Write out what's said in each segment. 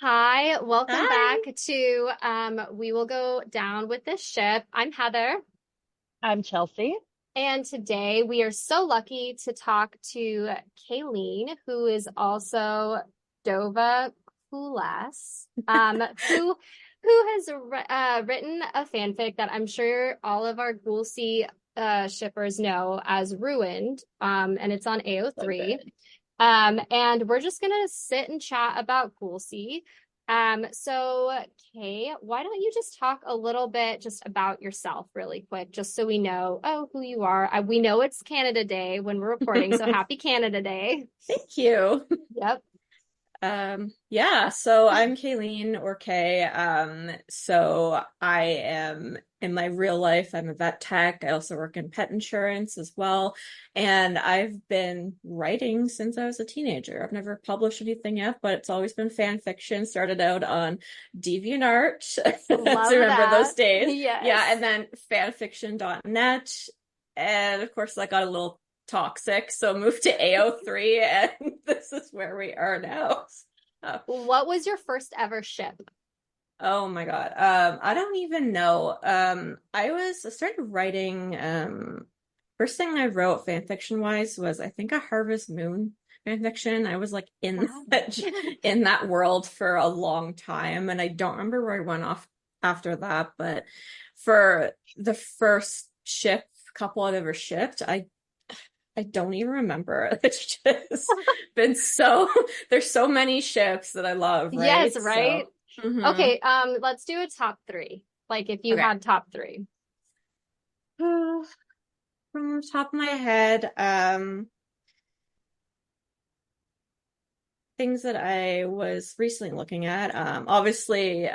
Hi, welcome Hi, back to We Will Go Down with This Ship. I'm Heather, I'm Chelsea. and today we are so lucky to talk to Kaylene, who is also Dova Kulas, who has written a fanfic that I'm sure all of our Ghoulcy shippers know as Ruined, and it's on So AO3. good. And we're just gonna sit and chat about Ghoulcy. So Kay, why don't you just talk a little bit just about yourself really quick, just so we know, who you are. We know it's Canada Day when we're recording, so happy Canada Day. Thank you. Yep. So I'm Kaylene or Kay. So I am in my real life, I'm a vet tech. I also work in pet insurance as well. And I've been writing since I was a teenager. I've never published anything yet, but it's always been fan fiction. Started out on DeviantArt. To Love remember those that. days. Yes. Yeah, and then fanfiction.net. And of course, I got a little toxic, so moved to AO3, and this is where we are now. So, What was your first ever ship? oh my God. I don't even know. I started writing, first thing I wrote fan fiction wise was I think a Harvest Moon fan fiction. I was like in Wow. in that world for a long time, and I don't remember where I went off after that, but for the first ship couple I've ever shipped, I don't even remember. It's just been so there's so many ships that I love, Yes, right? right? So, mhm. Okay, let's do a top three. Like if you Okay. had top three. From the top of my head, things that I was recently looking at. Obviously,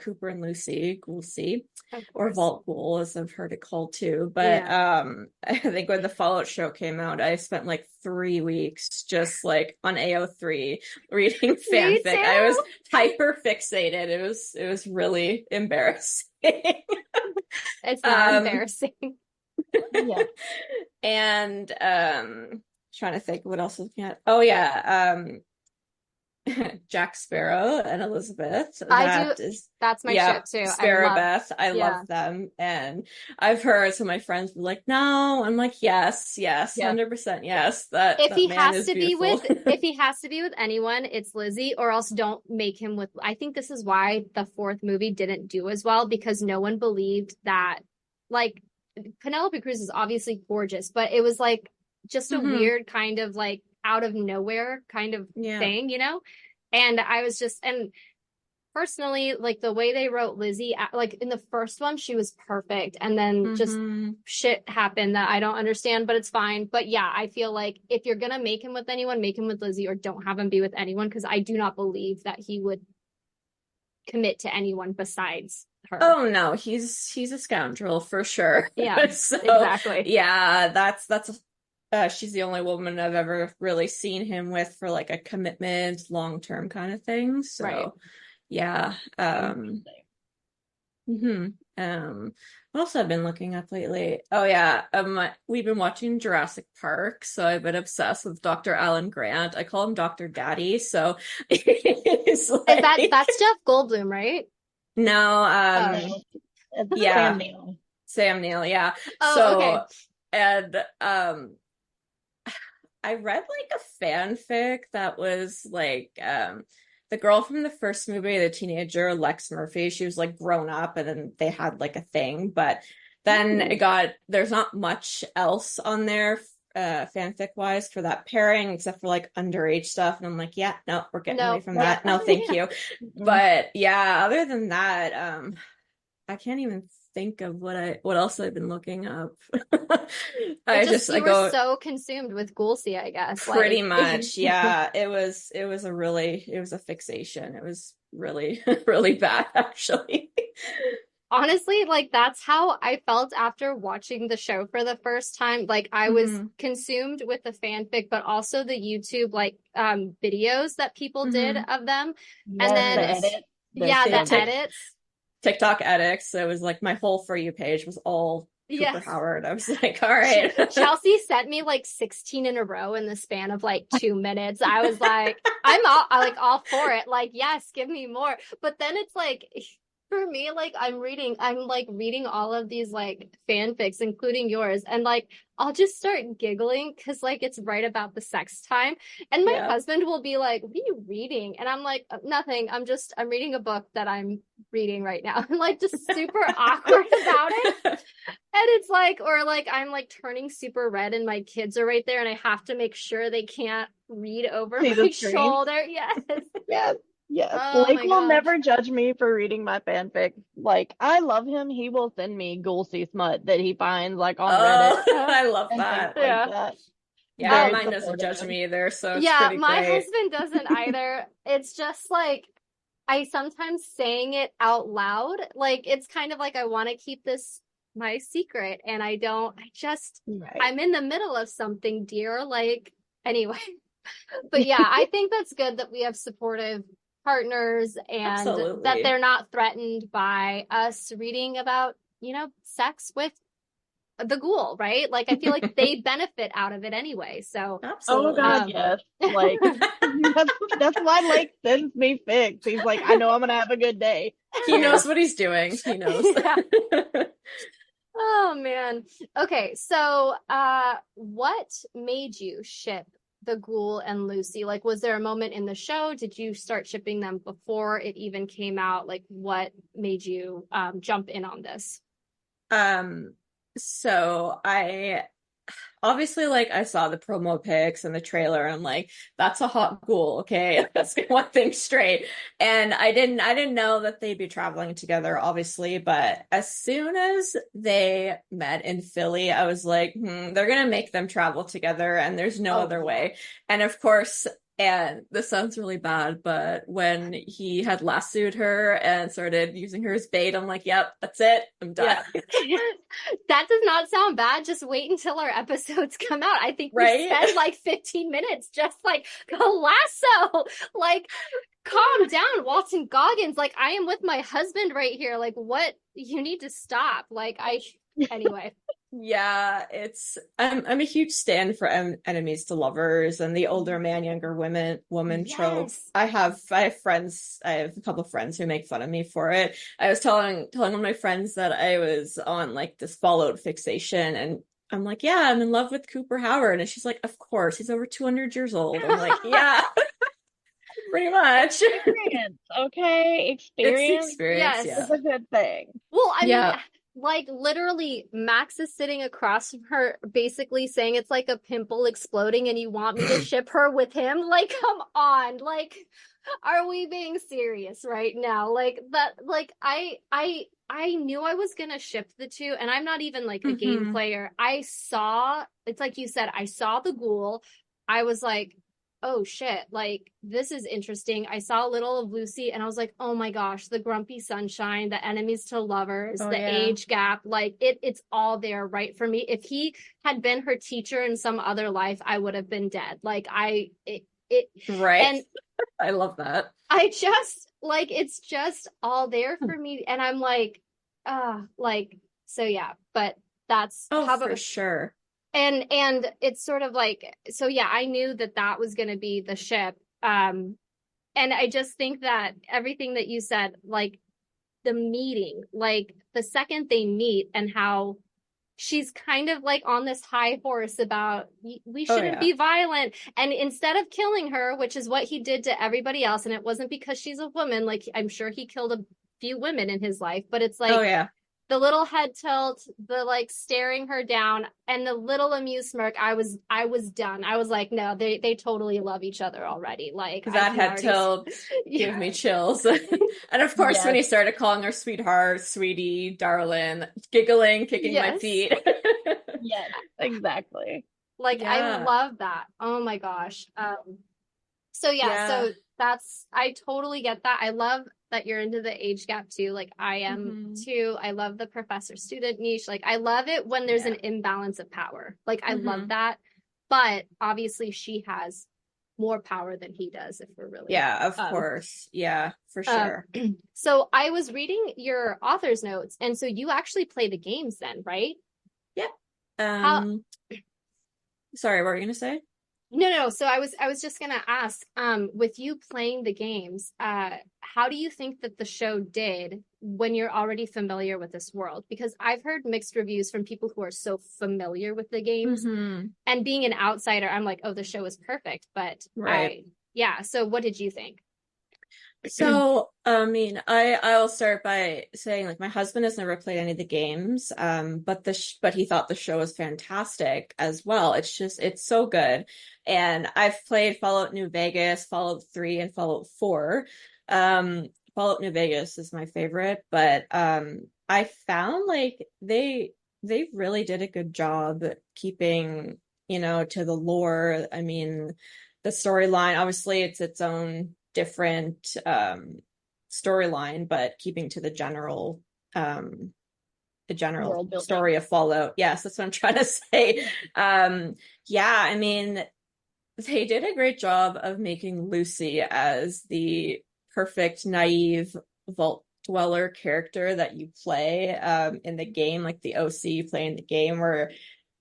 Cooper and Lucy, Ghoulcy, Of or course. Vault Ghoul, as I've heard it called too. But Yeah. I think when the Fallout show came out, I spent like 3 weeks just like on AO3 reading Me fanfic. I was too. hyper fixated. It was really embarrassing. It's not um, embarrassing. yeah, and trying to think what else I was looking at. Oh yeah, Jack Sparrow and Elizabeth. I do. That is, That's my yeah, ship too. I Sparrow love, Beth. I love yeah. them. And I've heard some of my friends be like, no. I'm like, yes, yes, Yeah. 100% yes. That man is beautiful. If he has to be with anyone, it's Lizzie, or else don't make him with. I think this is why the fourth movie didn't do as well because no one believed that, like, Penelope Cruz is obviously gorgeous, but it was like just a Hmm. weird kind of like out of nowhere kind of Yeah. thing, you know? And I was just, and personally, like the way they wrote Lizzie, like in the first one, she was perfect. And then just Hmm. shit happened that I don't understand, but it's fine. But yeah, I feel like if you're going to make him with anyone, make him with Lizzie or don't have him be with anyone because I do not believe that he would commit to anyone besides her. Oh no, he's a scoundrel for sure. Yeah, So exactly. yeah, that's she's the only woman I've ever really seen him with for like a commitment, long term kind of thing. Right. So yeah. Interesting. What else have I been looking up lately? Oh yeah, we've been watching Jurassic Park, so I've been obsessed with Dr. Alan Grant. I call him Dr. Daddy, so it's Is that like that's Jeff Goldblum, right? no, Oh. No, it's Sam yeah, Neill. Sam Neill, yeah. Oh, okay. So and I read like a fanfic that was like the girl from the first movie, the teenager Lex Murphy, she was like grown up and then they had like a thing, but then Ooh. there's not much else on there fanfic wise for that pairing except for like underage stuff, and I'm like, yeah, no, we're getting away No, from yeah. that. No, thank Yeah. you. Mm-mm. But yeah, other than that, I can't even think of what else I've been looking up. It I just just I you were go so consumed with Ghoulcy, I guess. pretty Like much. Yeah, it was a fixation. It was really really bad actually. honestly, like that's how I felt after watching the show for the first time. Like I was Hmm. consumed with the fanfic, but also the YouTube like videos that people did Hmm. of them. And Yes, the then Yes. edit. They're yeah, Yeah, so the good. edits. TikTok edits. It was like my whole For You page was all Cooper Yes. Howard. I was like, all right. Chelsea sent me like 16 in a row in the span of like 2 minutes. I was like, I'm all for it. Like, yes, give me more. But then it's like, for me, like I'm like reading all of these like fanfics, including yours, and like I'll just start giggling because like it's right about the sex time. And my Yeah. husband will be like, what are you reading? And I'm like, nothing. I'm reading a book that I'm reading right now. And like just super awkward about it. And it's like, or like I'm like turning super red and my kids are right there and I have to make sure they can't read over See my the screen? shoulder. Yes. Yes. Yes. Oh Blake my will gosh. never judge me for reading my fanfic. Like, I love him. He will send me Ghoulcy smut that he finds like on Reddit I love and things that. Yeah. like that. Yeah, Very mine doesn't judge supportive. me either, so it's Yeah, pretty my great. husband doesn't either. It's just like I sometimes saying it out loud. Like it's kind of like I want to keep this my secret and I don't. Right. I'm in the middle of something, dear. Like anyway. But yeah, I think that's good that we have supportive partners and that Absolutely. they're not threatened by us reading about, sex with the ghoul, right? Like I feel like they benefit out of it anyway. So Oh Absolutely. God, yes. Like that's why Lake sends me fics. He's like, I know I'm gonna have a good day. He knows what he's doing. He knows. Yeah. Oh man. Okay, so what made you ship the ghoul and Lucy? Like was there a moment in the show? Did you start shipping them before it even came out? Like what made you jump in on this? So I obviously like I saw the promo pics and the trailer and I'm like, that's a hot ghoul, okay? Let's get one thing straight. And I didn't know that they'd be traveling together, obviously, but as soon as they met in Philly, I was like, they're gonna make them travel together and there's no other way. And of course, and this sounds really bad, but when he had lassoed her and started using her as bait, I'm like, yep, that's it. I'm done. Yeah. That does not sound bad. Just wait until our episodes come out. I think we Right? spend like 15 minutes just like the lasso. Like, calm down, Walton Goggins. Like, I am with my husband right here. Like, what? You need to stop. Anyway. Yeah, I'm a huge stan for enemies to lovers and the older man, younger woman trope. Yes. I have friends, I have a couple of friends who make fun of me for it. I was telling one of my friends that I was on like this Fallout fixation and I'm like, yeah, I'm in love with Cooper Howard. And she's like, of course, he's over 200 years old. I'm like, yeah, pretty much. Experience, okay? It's the Experience experience, Yes. yeah. is a good thing. Well, I Yeah. mean, like literally, Max is sitting across from her, basically saying it's like a pimple exploding, and you want me to ship her with him? Like, come on! Like, are we being serious right now? Like that? Like, I knew I was gonna ship the two, and I'm not even like a game player. It's like you said, I saw the ghoul. I was like, oh shit, like this is interesting. I saw a little of Lucy and I was like, oh my gosh, the grumpy sunshine, the enemies to lovers, the age gap, like it's all there right for me. If he had been her teacher in some other life, I would have been dead. Like right. And I love that. I just like it's just all there for me. And I'm like, so yeah, but that's how about for sure. and it's sort of like, so yeah, I knew that was going to be the ship. And I just think that everything that you said, like the meeting, like the second they meet and how she's kind of like on this high horse about we shouldn't be violent. And instead of killing her, which is what he did to everybody else, and it wasn't because she's a woman, like I'm sure he killed a few women in his life, but it's like, the little head tilt, the like staring her down, and the little amused smirk. I was done. I was like, no, they totally love each other already. Like that head tilt gave me chills. And of course, when he started calling her sweetheart, sweetie, darling, giggling, kicking my feet. Yes, exactly. Like I love that. Oh my gosh. So I totally get that. I love that you're into the age gap too. Like I am too. I love the professor student niche. Like I love it when there's an imbalance of power. Like I love that. But obviously she has more power than he does, if we're really of course. Yeah, for sure. So I was reading your author's notes, and so you actually play the games then, right? How Sorry, what were you gonna say? No. So I was just gonna ask, with you playing the games, how do you think that the show did when you're already familiar with this world? Because I've heard mixed reviews from people who are so familiar with the games, Mm-hmm. and being an outsider, I'm like, oh, the show is perfect. But Right. yeah. So what did you think? So, I mean, I'll start by saying like my husband has never played any of the games, but he thought the show was fantastic as well. It's so good. And I've played Fallout New Vegas, Fallout 3, and Fallout 4. Fallout New Vegas is my favorite, but I found like they really did a good job keeping, to the lore. I mean, the storyline, obviously it's its own different storyline, but keeping to the general World building. story of Fallout. Yes, that's what I'm trying to say. Yeah, I mean, they did a great job of making Lucy as the perfect naive vault dweller character that you play in the game, like the OC playing the game, where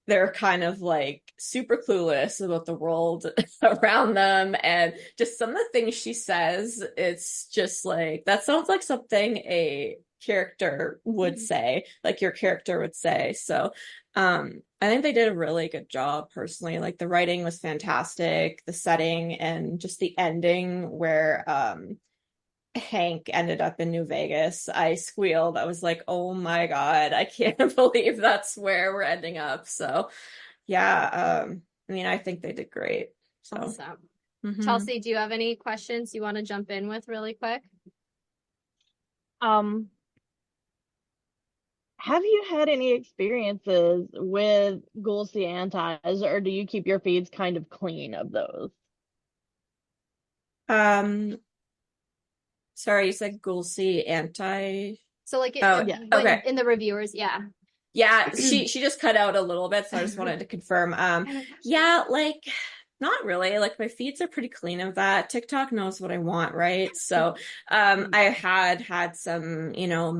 they're kind of like super clueless about the world around them, and just some of the things she says, it's just like that sounds like something a character would say, like your character would say. So I think they did a really good job personally. Like the writing was fantastic, the setting, and just the ending where Hank ended up in New Vegas. I squealed. I was like, oh my God, I can't believe that's where we're ending up. So yeah, I mean, I think they did great. So Awesome. mhm. Chelsea, do you have any questions you want to jump in with really quick? Um, have you had any experiences with Ghoulcy antis, or do you keep your feeds kind of clean of those? Um, sorry, you said Ghoulcy anti. So like Oh, Yeah. when okay. in the reviewers, yeah. Yeah, she just cut out a little bit, so I just wanted to confirm. Yeah, like not really. Like my feeds are pretty clean of that. TikTok knows what I want, right? So, I had some,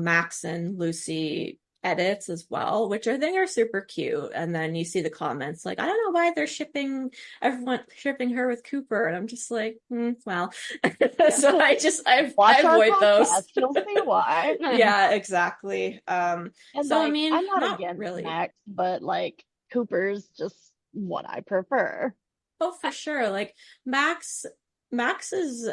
Max and Lucy edits as well, which I think are super cute. And then you see the comments like, I don't know why they're shipping her with Cooper, and I'm just like, well. So I Watch our avoid those. podcast, you'll see why. Yeah, exactly. And So I like, mean, I'm not not against really. Max, but like Cooper's just what I prefer. Oh, for sure. Like Max, Max is,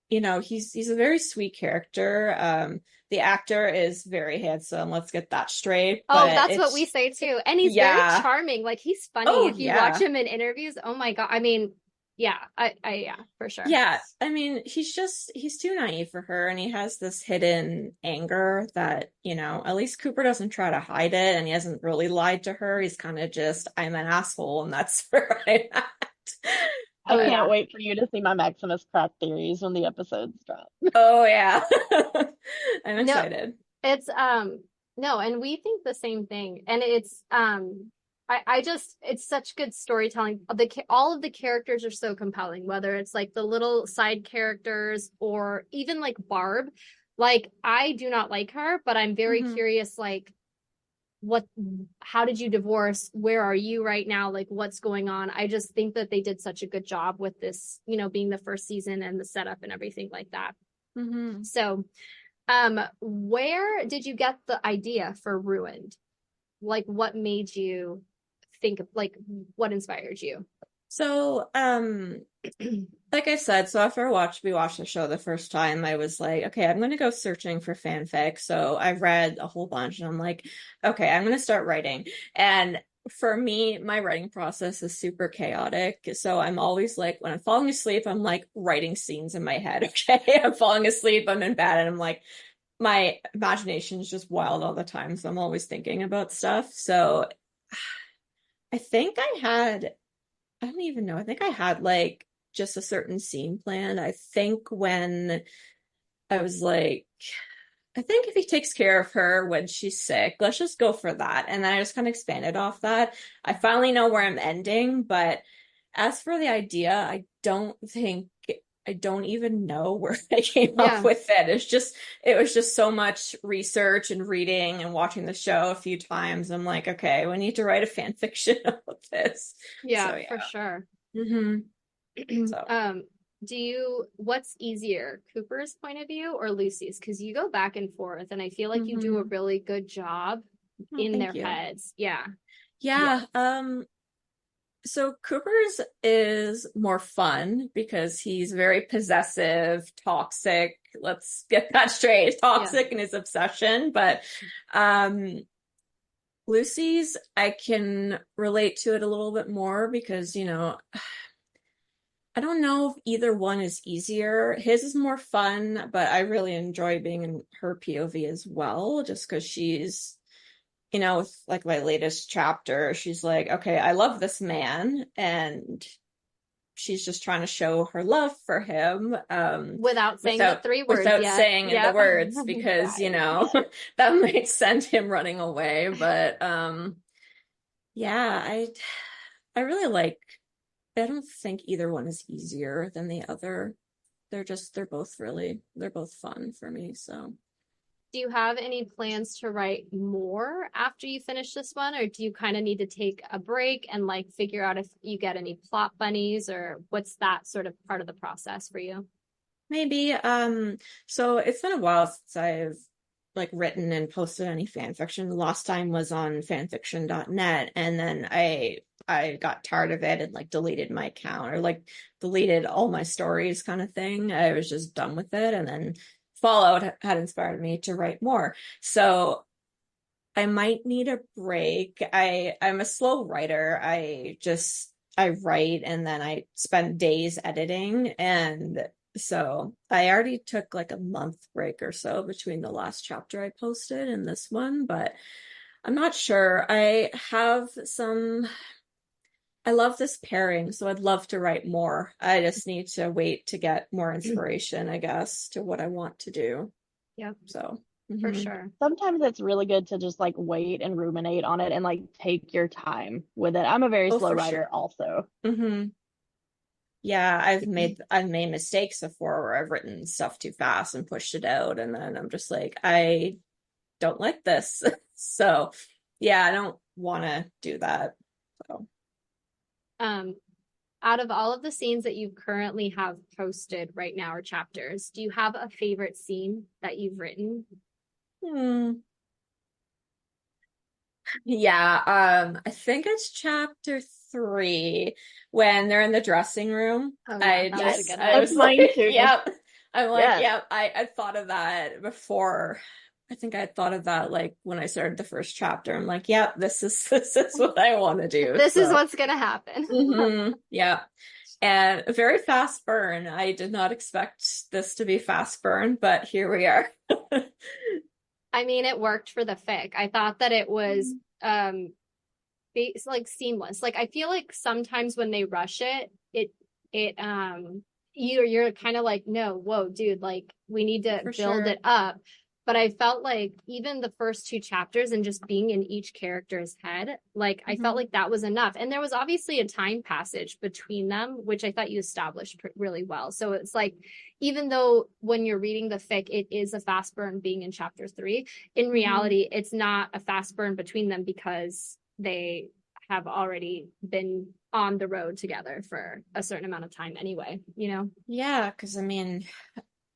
he's a very sweet character. The actor is very handsome. Let's get that straight. Oh, But that's what we it's say too. And he's very yeah. charming. Like he's funny Oh if you watch yeah. him in interviews. Oh my God. I mean, yeah, yeah, for sure. Yeah, I mean, he's too naive for her, and he has this hidden anger that, at least Cooper doesn't try to hide it, and he hasn't really lied to her. He's kind of just, I'm an asshole, and that's where I'm at. I Oh can't yeah. wait for you to see my Maximus crack theories when the episodes drop. Oh yeah. I'm No, excited. it's no, and we think the same thing. And it's I just it's such good storytelling. All of the characters are so compelling, whether it's like the little side characters or even like Barb. Like I do not like her, but I'm very Hmm. curious like what how did you divorce? Where are you right now? Like what's going on? I just think that they did such a good job with this, being the first season and the setup and everything like that. Hmm. So where did you get the idea for Ruined? Like, what made you think of, like, what inspired you? So, like I said, so after we watched the show the first time, I was like, okay, I'm gonna go searching for fanfic. So I read a whole bunch, and I'm like, okay, I'm gonna start writing. And for me, my writing process is super chaotic. So I'm always like, when I'm falling asleep, I'm like writing scenes in my head. Okay, I'm falling asleep, I'm in bed, and I'm like, my imagination is just wild all the time. So I'm always thinking about stuff. So I think I don't even know. I think I had like just a certain scene planned. I think when I was like, I think if he takes care of her when she's sick, let's just go for that. And then I just kind of expanded off that. I finally know where I'm ending, but as for the idea, I don't think I don't even know where I came Yeah. up with it. It was just so much research and reading and watching the show a few times. I'm like, okay, we need to write a fan fiction about this. Yeah, So yeah. for sure. So What's easier, Cooper's point of view or Lucy's? Because you go back and forth, and I feel like you do a really good job in their heads. Yeah. Yeah. So Cooper's is more fun because he's very possessive, toxic. Let's get that straight. Toxic in his obsession. But Lucy's, I can relate to it a little bit more because, I don't know if either one is easier. His is more fun, but I really enjoy being in her POV as well, just because she's, with like my latest chapter, she's like, okay, I love this man, and she's just trying to show her love for him, without saying the 3 words without yet. saying the words, because that might send him running away. But yeah, I really like. I don't think either one is easier than the other. They're both fun for me. So, do you have any plans to write more after you finish this one, or do you kind of need to take a break and like figure out if you get any plot bunnies, or what's that sort of part of the process for you? maybe. So it's been a while since I've like written and posted any fan fiction. The last time was on fanfiction.net, and then I got tired of it and like deleted my account, or like deleted all my stories kind of thing. I was just done with it. And then Fallout had inspired me to write more. So I might need a break. I'm a slow writer. I write and then I spend days editing, and so I already took like a month break or so between the last chapter I posted and this one, but I'm not sure. I love this pairing, so I'd love to write more. I just need to wait to get more inspiration, I guess, to what I want to do. Yep. So, for sure. Sometimes it's really good to just like wait and ruminate on it and like take your time with it. I'm a very slow writer also. Yeah, I've made mistakes before where I've written stuff too fast and pushed it out, and then I'm just like, I don't like this. So, yeah, I don't want to do that. So, out of all of the scenes that you currently have posted right now, or chapters, do you have a favorite scene that you've written? Yeah, I think it's chapter 3 when they're in the dressing room. Oh, yeah, I was mine too. Yep. I'm like, yep, I thought of that before. I think I thought of that like when I started the first chapter. I'm like, yep, this is what I want to do. This is what's gonna happen. Yeah. And a very fast burn. I did not expect this to be fast burn, but here we are. I mean, it worked for the fic. I thought that it was it's like seamless. Like I feel like sometimes when they rush it you're kind of like, no, whoa, dude, like we need to build it up. But I felt like even the first 2 chapters and just being in each character's head, like I felt like that was enough. And there was obviously a time passage between them, which I thought you established really well. So it's like, even though when you're reading the fic, it is a fast burn being in chapter 3, in reality, it's not a fast burn between them because they have already been on the road together for a certain amount of time anyway, Yeah, because I mean,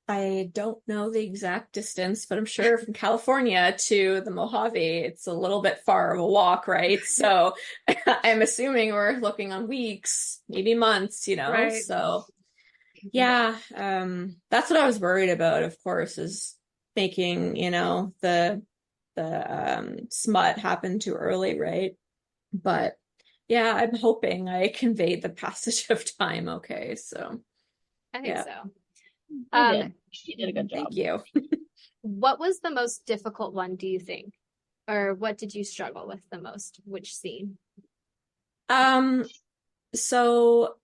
I don't know the exact distance, but I'm sure from California to the Mojave, it's a little bit far of a walk, right? So I'm assuming we're looking on weeks, maybe months, Right. So yeah, that's what I was worried about, of course, is making, the smut happen too early, right? But yeah, I'm hoping I conveyed the passage of time okay, so I think so. She did a good job. Thank you. What was the most difficult one, do you think? Or what did you struggle with the most? Which scene? So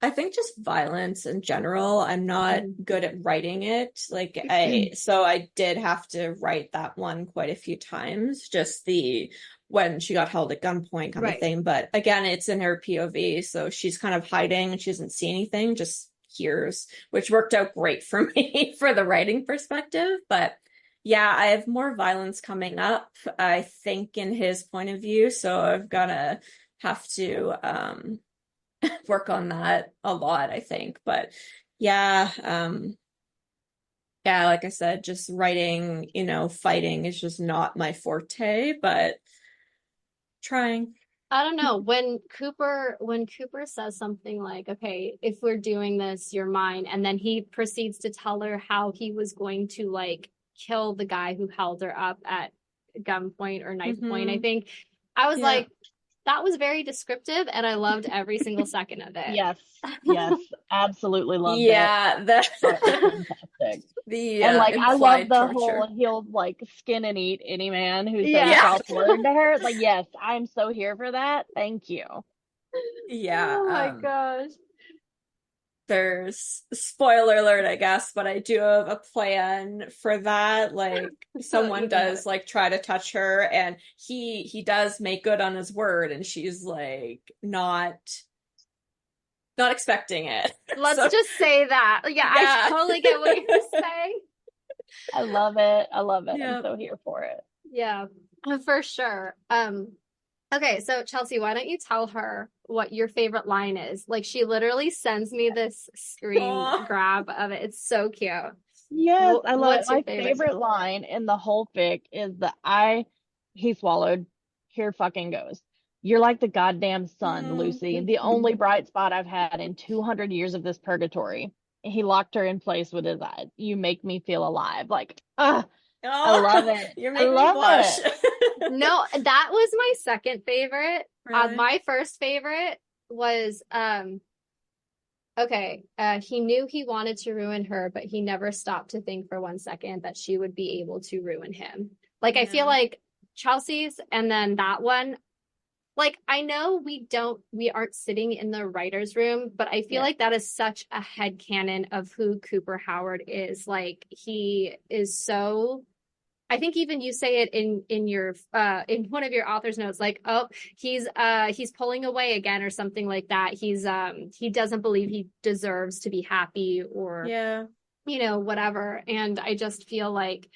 I think just violence in general. I'm not good at writing it. So I did have to write that one quite a few times, just when she got held at gunpoint kind of thing. But again, it's in her POV, so she's kind of hiding and she doesn't see anything, just hears, which worked out great for me for the writing perspective. But yeah, I have more violence coming up, I think, in his point of view. So I've gotta have to work on that a lot, I think. But yeah, yeah, like I said, just writing, fighting is just not my forte, but trying. I don't know. When Cooper says something like, "Okay, if we're doing this, you're mine," and then he proceeds to tell her how he was going to like kill the guy who held her up at gunpoint or knife point, I think. I was Yeah. like, that was very descriptive, and I loved every single second of it. Yes, absolutely loved it. Yeah, Fantastic. the And like I love implied the torture. whole he'll like skin and eat any man who says Yeah. cross word to her. Like, yes, I'm so here for that. Thank you. Yeah, Oh my gosh. there's spoiler alert, I guess, but I do have a plan for that. Like someone does like try to touch her, and he does make good on his word, and she's like not expecting it. Let's just say that. Yeah, I totally get what you're saying. I love it. I love it. Yeah. I'm so here for it. Yeah, for sure. Okay, so Chelsea, why don't you tell her what your favorite line is? Like she literally sends me this screen grab of it. It's so cute. Yes, I love it. What's your My favorite line in the whole fic is he swallowed. Here fucking goes. You're like the goddamn sun, Lucy. The only bright spot I've had in 200 years of this purgatory. He locked her in place with his eyes. You make me feel alive. Like, I love it. You're making me blush. No, that was my second favorite. Really? My first favorite was okay, he knew he wanted to ruin her, but he never stopped to think for 1 second that she would be able to ruin him. Like, I feel like Chelsea's and then that one, like, I know we aren't sitting in the writer's room, but I feel like that is such a headcanon of who Cooper Howard is. Like, he is so, I think even you say it in your in one of your author's notes, like, oh, he's pulling away again or something like that. He doesn't believe he deserves to be happy or whatever. And I just feel like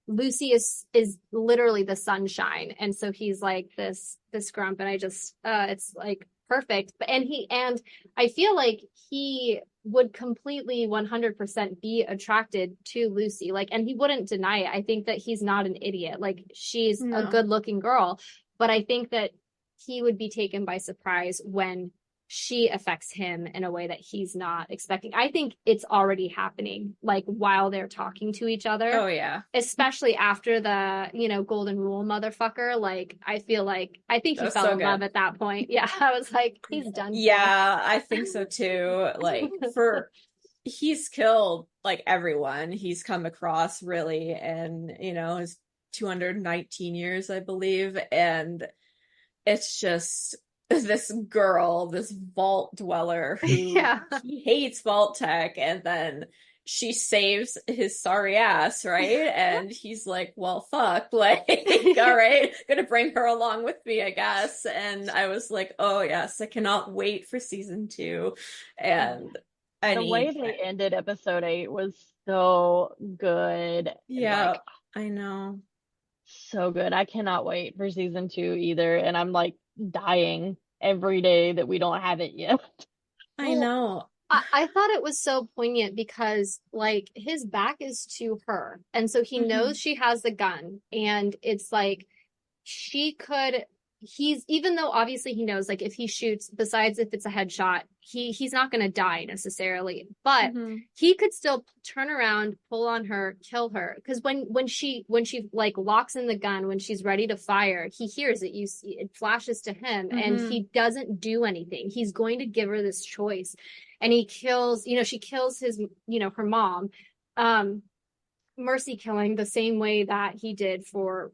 Lucy is literally the sunshine, and so he's like this grump, and I just it's like perfect. And I feel like he would completely 100% be attracted to Lucy, like, and he wouldn't deny it. I think that he's not an idiot. Like, she's a good looking girl, but I think that he would be taken by surprise when she affects him in a way that he's not expecting. I think it's already happening, like, while they're talking to each other. Oh yeah. Especially after the, golden rule motherfucker. Like, I think he fell in love at that point. Yeah, I was like, he's done. Yeah, I think so too. Like, he's killed like everyone he's come across, really, and his 219 years, I believe, and it's just this girl, this vault dweller who he hates vault tech, and then she saves his sorry ass, right? And he's like, well, fuck, like, all right, gonna bring her along with me, I guess. And I was like, oh yes, I cannot wait for season 2. And the way they ended episode 8 was so good. Yeah, like, I know. So good. I cannot wait for season 2 either. And I'm like dying every day that we don't have it yet. I know. I thought it was so poignant because, like, his back is to her. And so he knows she has the gun. And it's like, even though obviously he knows, like, if he shoots, besides if it's a headshot, he's not going to die necessarily. But he could still turn around, pull on her, kill her. Because when she like locks in the gun, when she's ready to fire, he hears it. You see, it flashes to him, and he doesn't do anything. He's going to give her this choice, and he kills. She kills his, her mom. Mercy killing the same way that he did for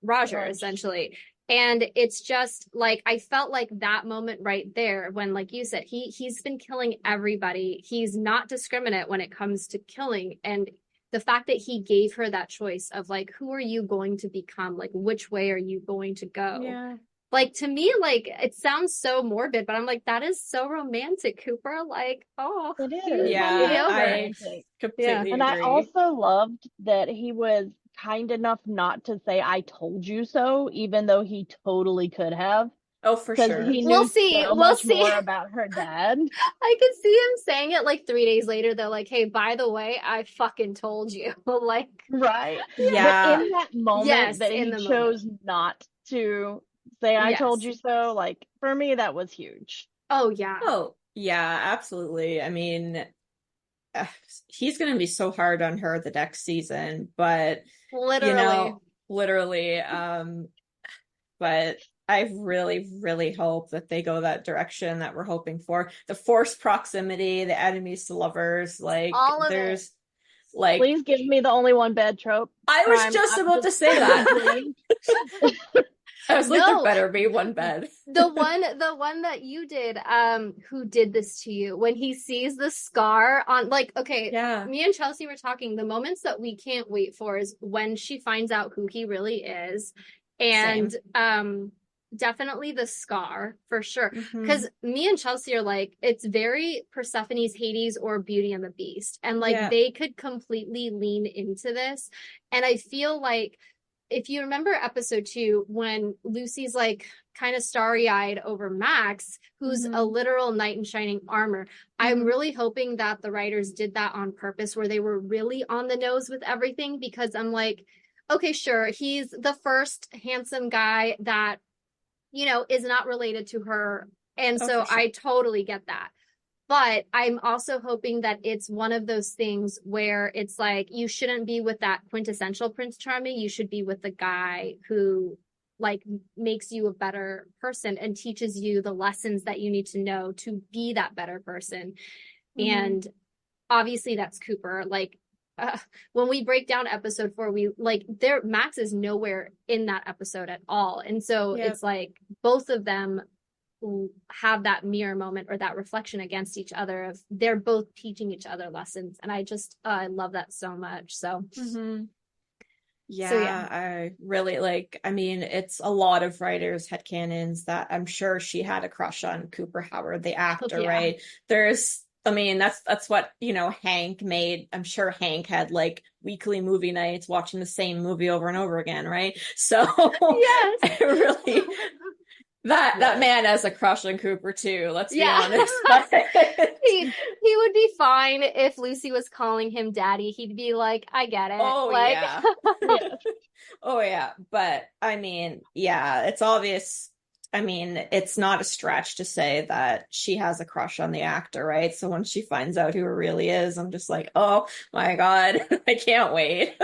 Roger, essentially. And it's just like, I felt like that moment right there when, like you said, he's been killing everybody. He's not discriminate when it comes to killing. And the fact that he gave her that choice of, like, who are you going to become? Like, which way are you going to go? Yeah. Like to me, like it sounds so morbid, but I'm like, that is so romantic, Cooper. Like, oh, It you is. won It me Yeah, is over. I romantic. Yeah. completely And I agree. also loved that he was kind enough not to say, I told you so, even though he totally could have, Oh, for because sure. he We'll knew see. so We'll much see. more about her dad. I could see him saying it like 3 days later, though, like, hey, by the way, I fucking told you. Like, Right. But Yeah. in that moment yes, that in he the moment. chose not to say, I told Yes. you so, like, for me, that was huge. Oh, yeah. Oh, yeah, absolutely. I mean, uh, he's going to be so hard on her the next season, but you Literally. know, literally, but I really, really hope that they go that direction that we're hoping for. The forced proximity, the enemies to lovers, like All of it. there's like Please give me the only one bed trope. I was Prime. just about to say I'm just that. saying. I was like, there No, better be one bed. the one that you did, who did this to you when he sees the scar on, like, okay, Yeah, me and Chelsea were talking, the moments that we can't wait for is when she finds out who he really is, and same. definitely the scar for sure, Hmm. because me and Chelsea are like, it's very Persephone's Hades or Beauty and the Beast, and like Yeah. they could completely lean into this, and I feel like if you remember episode 2, when Lucy's like kind of starry eyed over Max, who's a Hmm. literal knight in shining armor, I'm Hmm. really hoping that the writers did that on purpose, where they were really on the nose with everything, because I'm like, okay, sure, he's the first handsome guy that, is not related to her. And Oh, so for sure. I totally get that. But I'm also hoping that it's one of those things where it's like you shouldn't be with that quintessential Prince Charming. You should be with the guy who like makes you a better person and teaches you the lessons that you need to know to be that better person. Hmm. And obviously that's Cooper. Like when we break down episode 4, we like there Max is nowhere in that episode at all. And so Yep. it's like both of them have that mirror moment or that reflection against each other of they're both teaching each other lessons, and I just I love that so much. Hmm. So yeah. Yeah, I really like, I mean, it's a lot of writers' headcanons that I'm sure she had a crush on Cooper Howard, the Oh, actor, yeah. right? I mean, that's what, Hank made. I'm sure Hank had like weekly movie nights watching the same movie over and over again, right? So Yes. I really that Yes. man has a crush on Cooper too, let's be Yeah. honest. He would be fine if Lucy was calling him daddy. He'd be like, I get it. Oh Like yeah. Yes. Oh yeah, but I mean, yeah, it's obvious. I mean, it's not a stretch to say that she has a crush on the actor, right? So when she finds out who it really is, I'm just like, oh my God, I can't wait.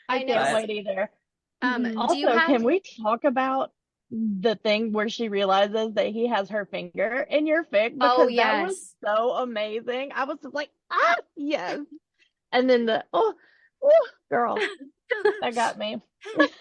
I I know. can't But wait either. mhm. Do you Also, have can we talk about the thing where she realizes that he has her finger in your fic? Oh, Because that was yes. so amazing. I was just like, ah, yes. And then oh, girl, that got me.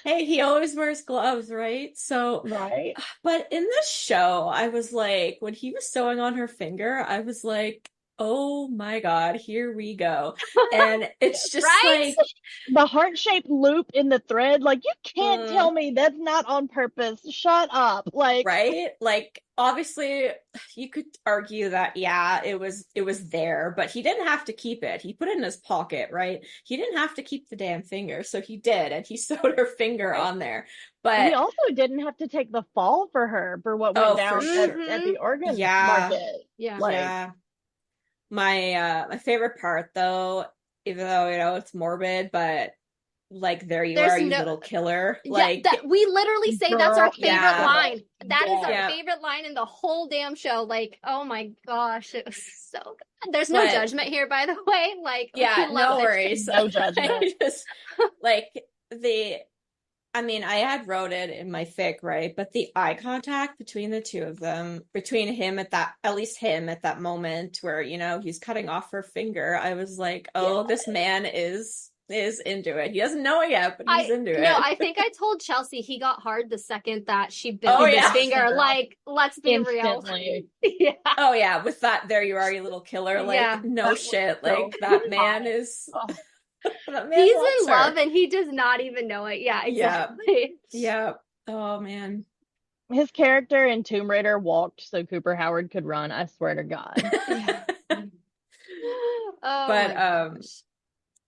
Hey, he always wears gloves, right? So, Right? but in this show, I was like, when he was sewing on her finger, I was like, oh my God, here we go. And it's just Right? like, The heart-shaped loop in the thread, like you can't mm, tell me that's not on purpose. Shut up. Like, right? Like obviously you could argue that yeah, it was there, but he didn't have to keep it. He put it in his pocket, right? He didn't have to keep the damn finger, so he did, and he sewed her finger right? on there. He But also didn't have to take the fall for her for what went oh, for down sure. at Mm-hmm. the organ Yeah. market. Yeah. Like, Yeah. My favorite part though, even though it's morbid, but like there you There's are, you no, little killer. yeah, Like that we literally say that's our girl, favorite yeah. line. That is our yes. Yeah. favorite line in the whole damn show. Like, oh my gosh, it was so good. There's no But judgment here, by the way. Like, we yeah, love no it. worries. No judgment. I just like the I mean, I had wrote it in my fic, right? But the eye contact between the two of them, between him at least him at that moment where, he's cutting off her finger, I was like, Yeah. oh, this man is into it. He doesn't know it yet, but he's into No, it. I think I told Chelsea he got hard the second that she bit Oh off his yeah. Yes, finger. girl. Like, let's be real. Instantly. Yeah. Oh yeah, with that there you are, you little killer. Yeah. Like, no That was shit. so Like that man hot. is Oh, that man He's wants in love her. and he does not even know it. Yeah, Yeah. exactly. Yeah. Oh man. His character in Tomb Raider walked so Cooper Howard could run, I swear to God. Yeah. Oh But my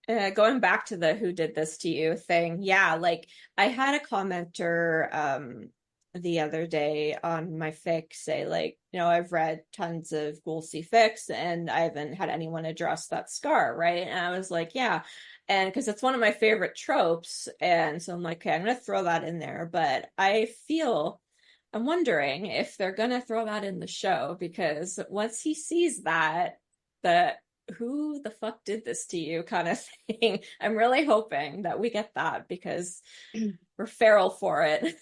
gosh. going back to the who did this to you thing, yeah, like I had a commenter the other day on my fic say, like, I've read tons of Ghoulcy fics and I haven't had anyone address that scar, right? And I was like, yeah. And because it's one of my favorite tropes. And so I'm like, okay, I'm gonna throw that in there. But I'm wondering if they're gonna throw that in the show, because once he sees that, the who the fuck did this to you kind of thing. I'm really hoping that we get that, because we're feral for it.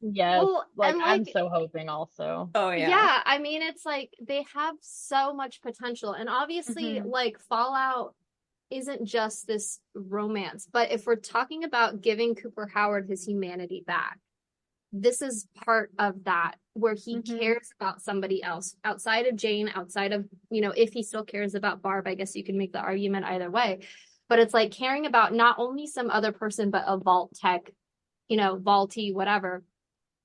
Yes, Well, like and I'm like, so hoping also. Oh yeah. yeah, I mean, it's like they have so much potential. And obviously, Mm-hmm. like, Fallout isn't just this romance, but if we're talking about giving Cooper Howard his humanity back, this is part of that where he Mm-hmm. cares about somebody else outside of Jane, outside of, if he still cares about Barb, I guess you can make the argument either way. But it's like caring about not only some other person, but a vault tech, vaulty, whatever.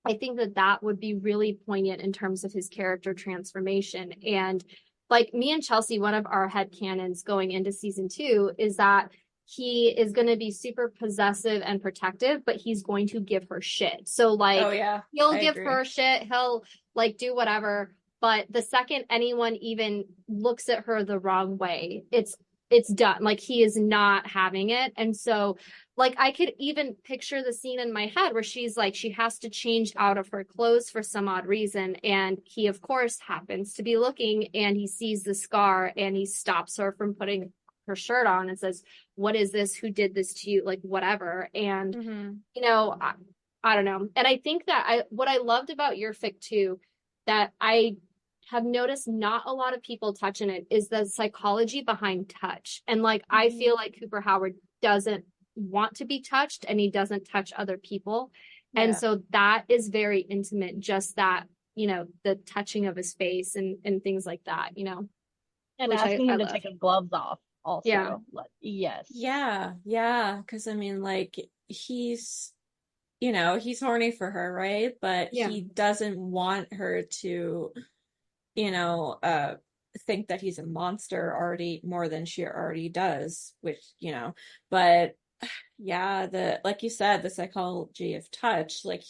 I think that that would be really poignant in terms of his character transformation. And like me and Chelsea, one of our headcanons going into season 2 is that he is going to be super possessive and protective, but he's going to give her shit. So Oh like yeah, he'll I give agree. her shit, he'll like do whatever. But the second anyone even looks at her the wrong way, it's done. Like he is not having it. And so like I could even picture the scene in my head where she's like she has to change out of her clothes for some odd reason, and he of course happens to be looking and he sees the scar and he stops her from putting her shirt on and says, what is this, who did this to you, like whatever. And Mm-hmm. I don't know. And I think that what I loved about your fic too, that I have noticed not a lot of people touch in it, is the psychology behind touch. And like I Mm-hmm. feel like Cooper Howard doesn't want to be touched and he doesn't touch other people. And Yeah. so that is very intimate, just that, the touching of his face and things like that, And which asking I him to love. take his gloves off Yeah. also. Like, yes. Yeah, yeah, because I mean, like, he's he's horny for her, right? But Yeah. he doesn't want her to, you know, uh, think that he's a monster already, more than she already does, which, but yeah, like you said, the psychology of touch, like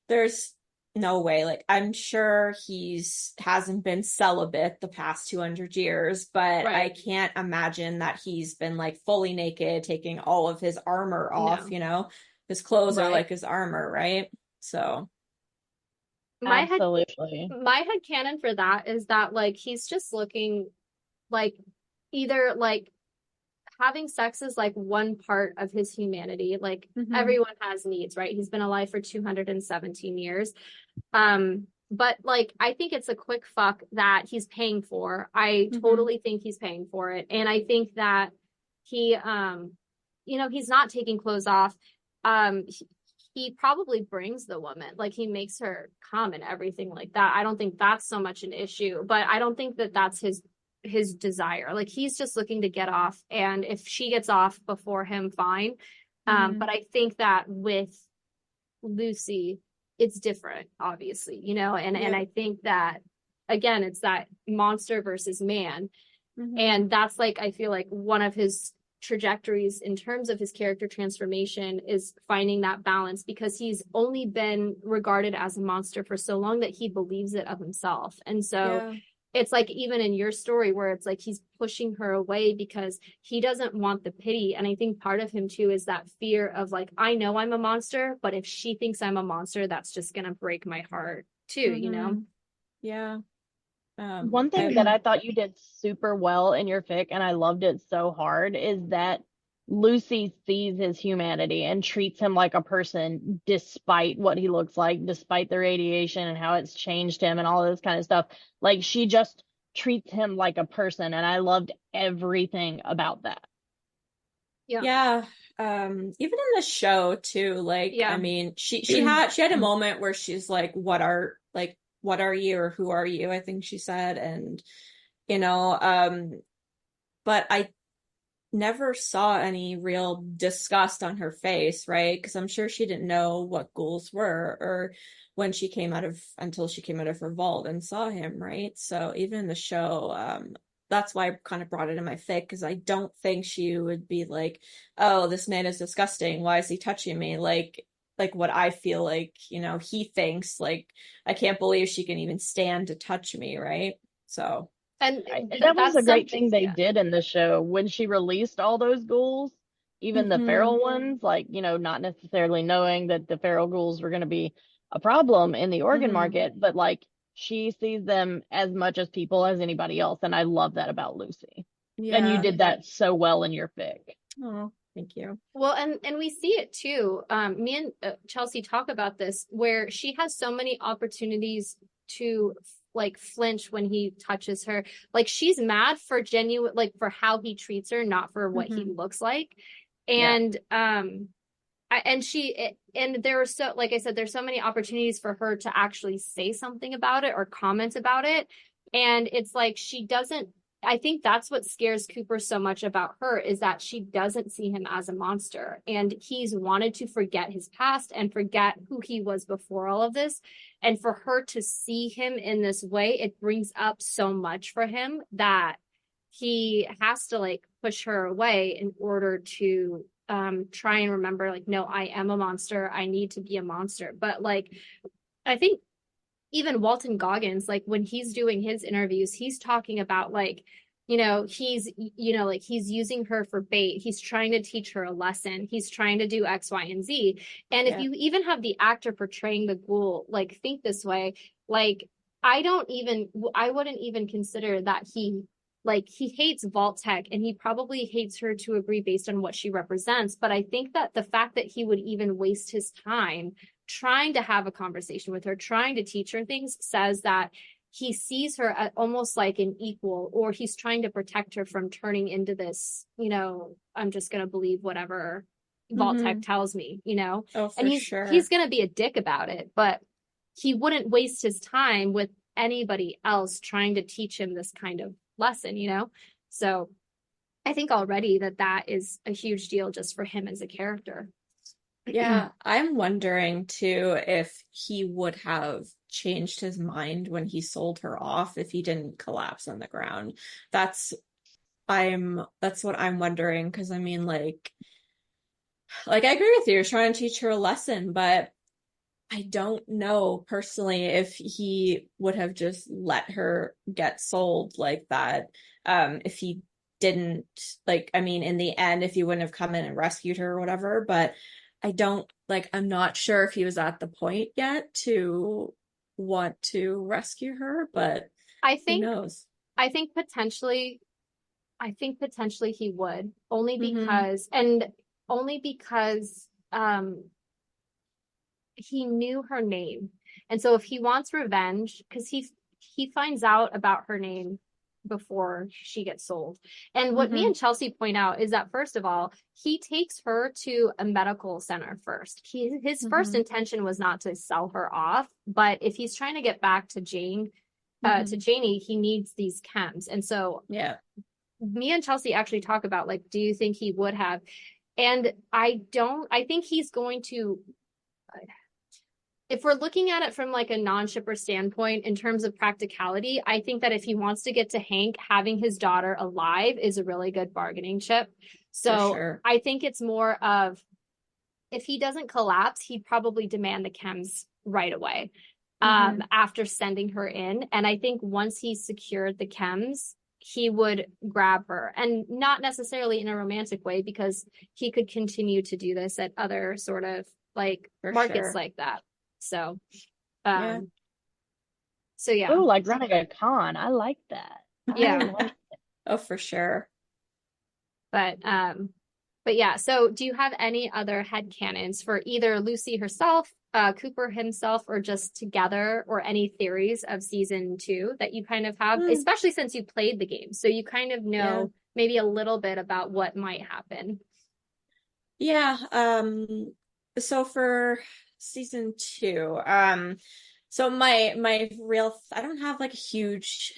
there's no way, like I'm sure he's hasn't been celibate the past 200 years, but I Right. can't imagine that he's been like fully naked, taking all of his armor off, No. his clothes are Right. like his armor, right? So, My head Absolutely. my head canon for that is that like he's just looking like either like having sex is like one part of his humanity. Like hmm everyone has needs, right? He's been alive for 217 years. But like I think it's a quick fuck that he's paying for. I hmm totally think he's paying for it. And I think that he he's not taking clothes off. He probably brings the woman, like he makes her come and everything like that. I don't think that's so much an issue, but I don't think that that's his desire. Like he's just looking to get off, and if she gets off before him, fine. hmm But I think that with Lucy, it's different, obviously, and Yep. I think that again, it's that monster versus man. hmm And that's like, I feel like one of his trajectories in terms of his character transformation is finding that balance, because he's only been regarded as a monster for so long that he believes it of himself. And so Yeah. it's like even in your story where it's like he's pushing her away because he doesn't want the pity. And I think part of him too is that fear of like, I know I'm a monster, but if she thinks I'm a monster, that's just gonna break my heart too. hmm Yeah. One thing that I thought you did super well in your fic, and I loved it so hard, is that Lucy sees his humanity and treats him like a person despite what he looks like, despite the radiation and how it's changed him and all this kind of stuff. Like she just treats him like a person, and I loved everything about that. Yeah. Yeah. Even in the show too, like, I Yeah. mean, she had a moment where she's like, what are you, or who are you? I think she said. And, you know, but never saw any real disgust on her face, right? Because I'm sure she didn't know what ghouls were, or when she came out of until she came out of her vault and saw him, right? So even in the show, that's why I kind of brought it in my fic, because I don't think she would be like, "Oh, this man is disgusting. Why is he touching me?" Like what I feel like, he thinks, like, I can't believe she can even stand to touch me, right? So, And And that was a that's great something, thing they yeah. did in the show when she released all those ghouls, even the hmm feral ones, like, not necessarily knowing that the feral ghouls were going to be a problem in the organ hmm market, but like she sees them as much as people as anybody else. And I love that about Lucy. And you Yeah. did that so well in your fic. Oh, thank you. Well, and we see it too. Me and Chelsea talk about this, where she has so many opportunities to like flinch when he touches her. Like she's mad for genuine, like for how he treats her, not for what he hmm looks like. Yeah. And and there are so, like I said, there's so many opportunities for her to actually say something about it or comment about it. And it's like she doesn't, I think that's what scares Cooper so much about her, is that she doesn't see him as a monster. And he's wanted to forget his past and forget who he was before all of this. And for her to see him in this way, it brings up so much for him that he has to like push her away in order to try and remember, like, no, I am a monster, I need to be a monster. But like, I think even Walton Goggins, like when he's doing his interviews, he's talking about like, like he's using her for bait, he's trying to teach her a lesson, he's trying to do X, Y, and Z. And if Yeah. you even have the actor portraying the ghoul like think this way, like I wouldn't even consider that he hates Vault-Tec, and he probably hates her to agree based on what she represents. But I think that the fact that he would even waste his time trying to have a conversation with her, trying to teach her things, says that he sees her almost like an equal, or he's trying to protect her from turning into this, I'm just going to believe whatever Vault-Tec hmm tells me. Oh, And for he's sure. going to be a dick about it, but he wouldn't waste his time with anybody else trying to teach him this kind of lesson. So I think already that is a huge deal just for him as a character. Yeah, I'm wondering too if he would have changed his mind when he sold her off if he didn't collapse on the ground. That's that's what I'm wondering, because I mean, like I agree with you, you're trying to teach her a lesson, but I don't know personally if he would have just let her get sold like that. If he didn't, like, I mean, in the end, if he wouldn't have come in and rescued her or whatever, but I'm not sure if he was at the point yet to want to rescue her, but I who think knows? I think potentially he would, Mm-hmm. only because he knew her name. And so if he wants revenge, because he finds out about her name before she gets sold. And what me Mm-hmm. and Chelsea point out is that, first of all, he takes her to a medical center first. His first Mm-hmm. intention was not to sell her off, but if he's trying to get back to Mm-hmm. to Janie, he needs these chems. And so Yeah. me and Chelsea actually talk about, like, do you think he would have? And I think he's going to, if we're looking at it from like a non-shipper standpoint in terms of practicality, I think that if he wants to get to Hank, having his daughter alive is a really good bargaining chip. For So sure. I think it's more of, if he doesn't collapse, he'd probably demand the chems right away, Mm-hmm. after sending her in. And I think once he's secured the chems, he would grab her, and not necessarily in a romantic way, because he could continue to do this at other sort of like For markets sure. like that. So, Yeah. um, so yeah, Oh, like running a con. I like that. I yeah. like Oh, for sure. But but yeah, so do you have any other headcanons for either Lucy herself, Cooper himself, or just together, or any theories of season 2 that you kind of have, Hmm. especially since you played the game, so you kind of Yeah. know maybe a little bit about what might happen? Yeah, so for season two, so my real I don't have like a huge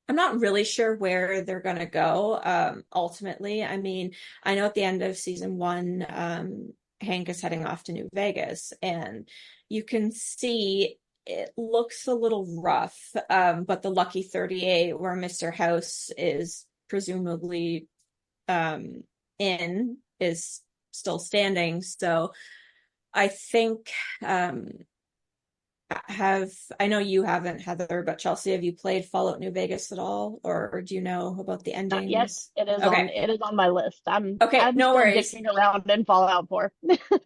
I'm not really sure where they're gonna go, ultimately. I mean, I know at the end of season one, Hank is heading off to New Vegas, and you can see it looks a little rough. But the Lucky 38, where Mr. House is presumably in, is still standing. So I think have I know you haven't, Heather, but Chelsea, have you played Fallout New Vegas at all, or do you know about the Not yet. endings? It Okay. is on my list. Okay, I'm no still worries. dicking around in Fallout 4.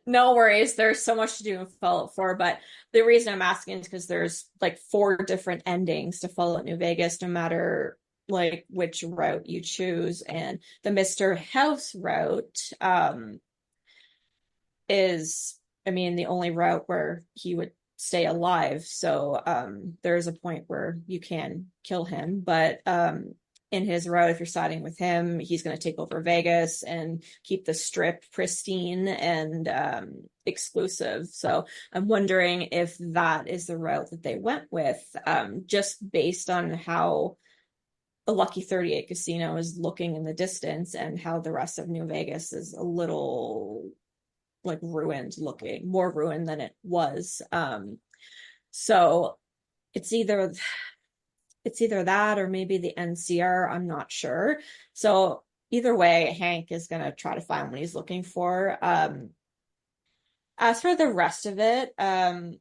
No worries. There's so much to do in Fallout 4, but the reason I'm asking is because there's like four different endings to Fallout New Vegas, no matter like which route you choose. And the Mr. House route is, I mean, the only route where he would stay alive. So there is a point where you can kill him, but in his route, if you're siding with him, he's going to take over Vegas and keep the strip pristine and exclusive. So I'm wondering if that is the route that they went with, just based on how the Lucky 38 casino is looking in the distance and how the rest of New Vegas is a little like ruined looking, more ruined than it was. So it's either that or maybe the NCR, I'm not sure. So either way, Hank is gonna try to find what he's looking for. As for the rest of it, I'm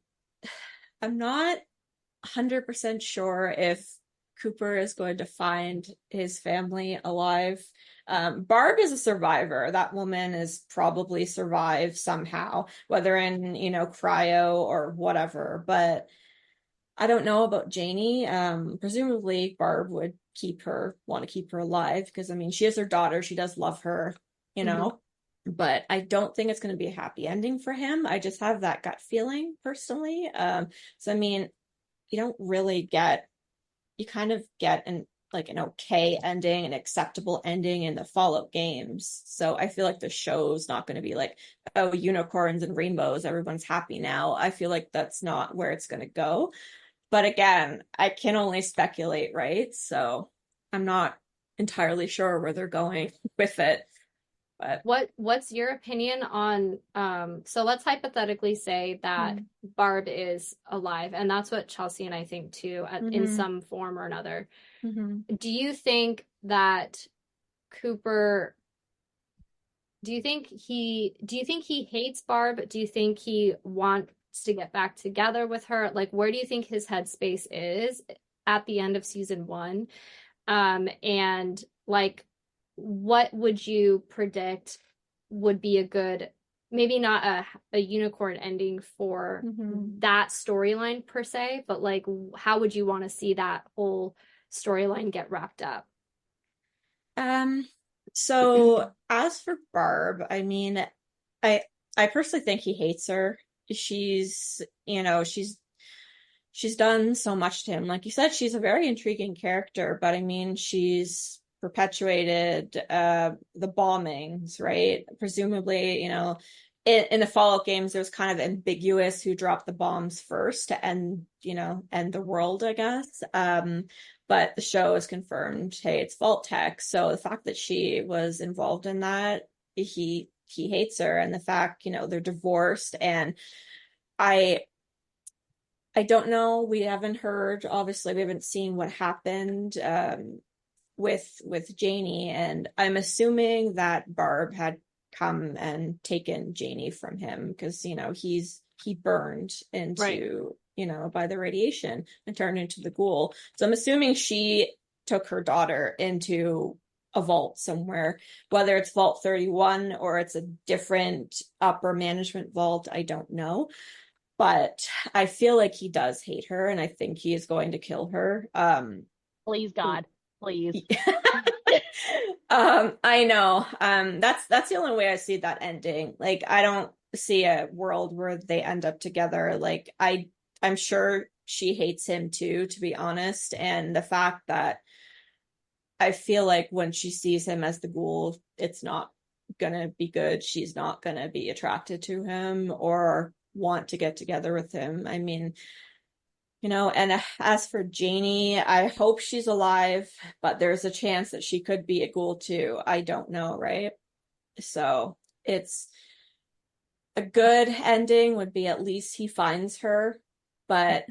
not 100% sure if Cooper is going to find his family alive. Barb is a survivor. That woman is probably survived somehow, whether in, cryo or whatever. But I don't know about Janie. Presumably Barb would want to keep her alive because, I mean, she is her daughter. She does love her, you Mm-hmm. know. But I don't think it's going to be a happy ending for him. I just have that gut feeling personally. So I mean, you don't really get you kind of get an okay ending, an acceptable ending in the Fallout games. So I feel like the show's not going to be like, oh, unicorns and rainbows, everyone's happy now. I feel like that's not where it's going to go. But again, I can only speculate, right? So I'm not entirely sure where they're going with it. But What's your opinion on so let's hypothetically say that Barb is alive, and that's what Chelsea and I think too, in some form or another. Do you think that Cooper do you think he hates Barb? Do you think he wants to get back together with her? Like, where do you think his headspace is at the end of season one? And like, what would you predict would be a good, maybe not a unicorn ending for that storyline per se, but like, how would you want to see that whole storyline get wrapped up? So as for Barb, I mean, I I personally think he hates her. She's, she's done so much to him. Like you said, she's a very intriguing character, but I mean, she's perpetuated the bombings, right? Presumably, in the Fallout games, there's kind of ambiguous who dropped the bombs first to end the world, I guess. But the show has confirmed, hey, it's Vault Tech. So the fact that she was involved in that, he hates her, and the fact, they're divorced, and I I don't know. We haven't heard, obviously, we haven't seen what happened with Janie, and I'm assuming that Barb had come and taken Janie from him because, he burned into, by the radiation and turned into the ghoul. So I'm assuming she took her daughter into a vault somewhere, whether it's Vault 31 or it's a different upper management vault, I don't know. But I feel like he does hate her, and I think he is going to kill her. Please, God, please. I know. That's the only way I see that ending. Like, I don't see a world where they end up together. Like, I'm sure she hates him too, to be honest. And the fact that I feel like when she sees him as the ghoul, it's not gonna be good. She's not gonna be attracted to him or want to get together with him. I mean, And as for Janie, I hope she's alive, but there's a chance that she could be a ghoul too. I don't know, right? So it's a good ending would be at least he finds her, but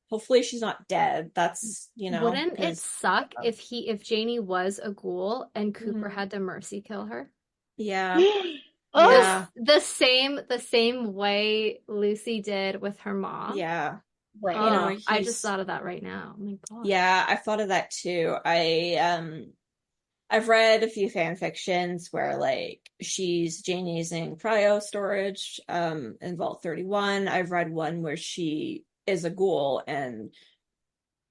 hopefully she's not dead. That's, Wouldn't it because suck if Janie was a ghoul and Cooper Mhm. had to mercy kill her? Yeah, Oh, yeah, The same way Lucy did with her mom. yeah. bro. I just thought of that right now. Oh my God. Yeah, I thought of that too. I've read a few fan fictions where like Janie's in cryo storage in Vault 31. I've read one where she is a ghoul and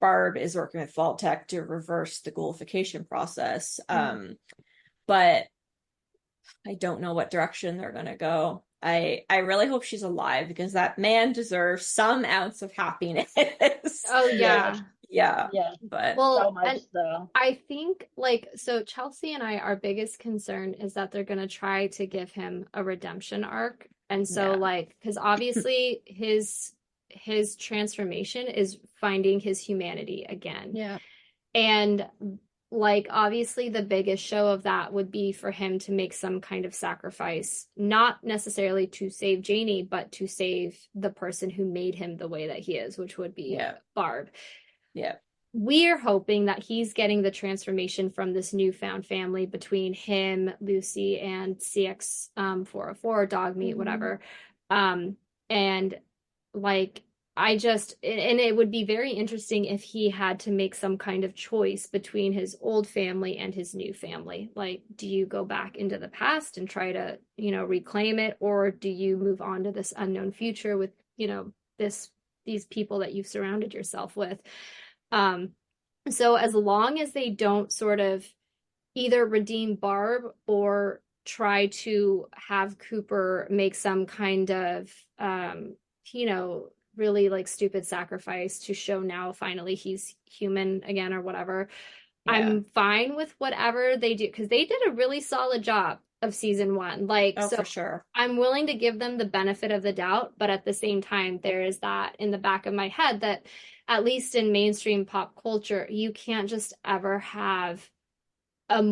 Barb is working with Vault Tech to reverse the ghoulification process. But I don't know what direction they're gonna go. I really hope she's alive because that man deserves some ounce of happiness. Oh Yes, yeah. Yeah, yes, but so Well, much and so. I think so Chelsea and I, our biggest concern is that they're gonna try to give him a redemption arc. And so yeah, like, because obviously his transformation is finding his humanity again. yeah, And like obviously the biggest show of that would be for him to make some kind of sacrifice, not necessarily to save Janie, but to save the person who made him the way that he is, which would be yeah, Barb. yeah. We're hoping that he's getting the transformation from this newfound family between him, Lucy, and CX 404, dog meat, Mhm. whatever. And like and it would be very interesting if he had to make some kind of choice between his old family and his new family. Like, do you go back into the past and try to, reclaim it, or do you move on to this unknown future with, this these people that you've surrounded yourself with? Um, so as long as they don't sort of either redeem Barb or try to have Cooper make some kind of you know, really like stupid sacrifice to show now finally he's human again or whatever. Yeah. I'm fine with whatever they do because they did a really solid job of season one. Like, Oh, so for sure. I'm willing to give them the benefit of the doubt, but at the same time, there is that in the back of my head that at least in mainstream pop culture, you can't just ever have a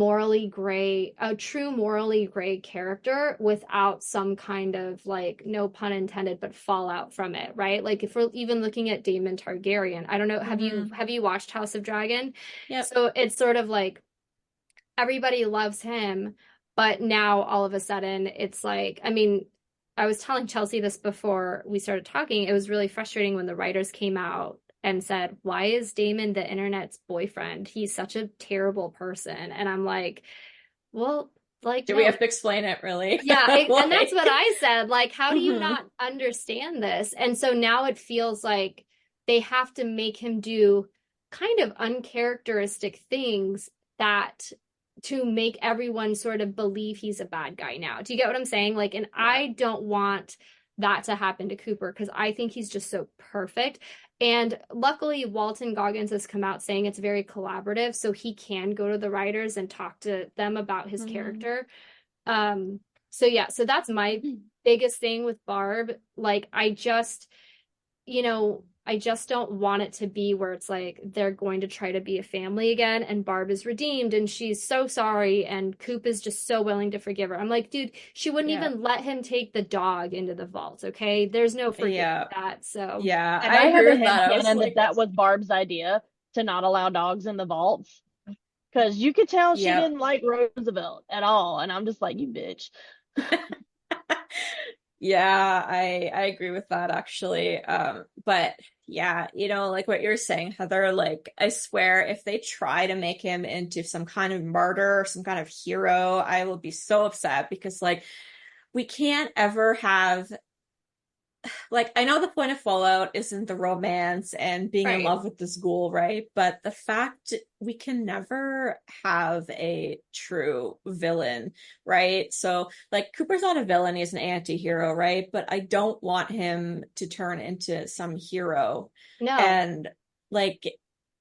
true morally gray character without some kind of like, no pun intended, but fallout from it, right? Like if we're even looking at Daemon Targaryen, I don't know, have you Hmm. have you watched House of Dragon? Yep. So it's sort of like everybody loves him, but now all of a sudden it's like, I mean, I was telling Chelsea this before we started talking. It was really frustrating when the writers came out and said, "Why is Damon the internet's boyfriend? He's such a terrible person." And I'm like, well, like, Do we no. have to explain it really? Yeah, and that's what Like, I said. Like, how do you mhm. not understand this? And so now it feels like they have to make him do kind of uncharacteristic things that to make everyone sort of believe he's a bad guy now. Do you get what I'm saying? Like, and Yeah. I don't want that to happen to Cooper because I think he's just so perfect. And luckily, Walton Goggins has come out saying it's very collaborative, so he can go to the writers and talk to them about his Mhm. character. Um, so yeah, so that's my biggest thing with Barb. Like I just don't want it to be where it's like they're going to try to be a family again and Barb is redeemed and she's so sorry and Coop is just so willing to forgive her. I'm like, dude, she wouldn't Yeah. even let him take the dog into the vault, okay? There's no forgiving Yeah. that. So Yeah. And I I have agree a with that. I was headcanon that like, that was Barb's idea to not allow dogs in the vaults. Because you could tell she yep. didn't like Roosevelt at all. And I'm just like, you bitch. Yeah, I agree with that actually. But yeah, like what you're saying, Heather, like I swear if they try to make him into some kind of martyr, some kind of hero, I will be so upset because like we can't ever have like I know the point of Fallout isn't the romance and being in right. love with this ghoul, right? But the fact we can never have a true villain, right? So like Cooper's not a villain, he's an anti-hero, right? But I don't want him to turn into some hero. No. And like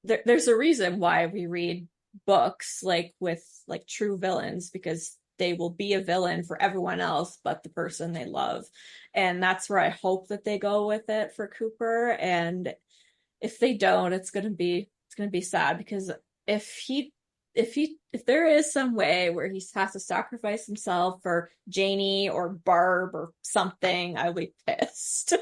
there's a reason why we read books like with like true villains because they will be a villain for everyone else but the person they love, and that's where I hope that they go with it for Cooper. And if they don't, it's gonna be sad, because if there is some way where he has to sacrifice himself for Janie or Barb or something, I'll be pissed.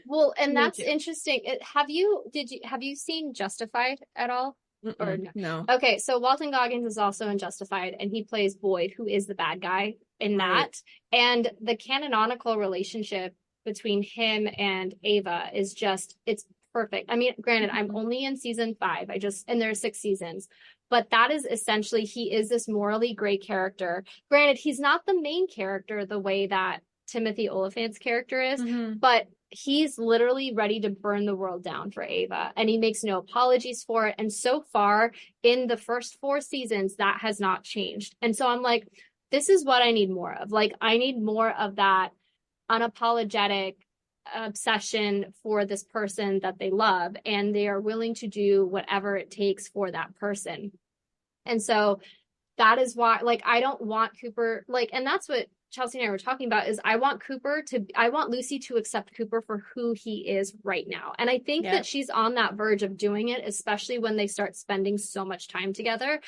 Well, and Me that's too. interesting. Have you seen Justified at all? Or no? No. Okay, so Walton Goggins is also in Justified, and he plays Boyd, who is the bad guy in Right. that. And the canonical relationship between him and Ava is just, it's perfect. I mean, granted, I'm only in season 5. And there are 6 seasons, but that is essentially, he is this morally gray character. Granted, he's not the main character the way that Timothy Oliphant's character is, but he's literally ready to burn the world down for Ava, and he makes no apologies for it. And so far in the first 4 seasons, that has not changed. And so I'm like, this is what I need more of. Like, I need more of that unapologetic obsession for this person that they love, and they are willing to do whatever it takes for that person. And so that is why, like, I don't want Cooper, like, and that's what Chelsea and I were talking about, is I want Lucy to accept Cooper for who he is right now. And I think that she's on that verge of doing it, especially when they start spending so much time together.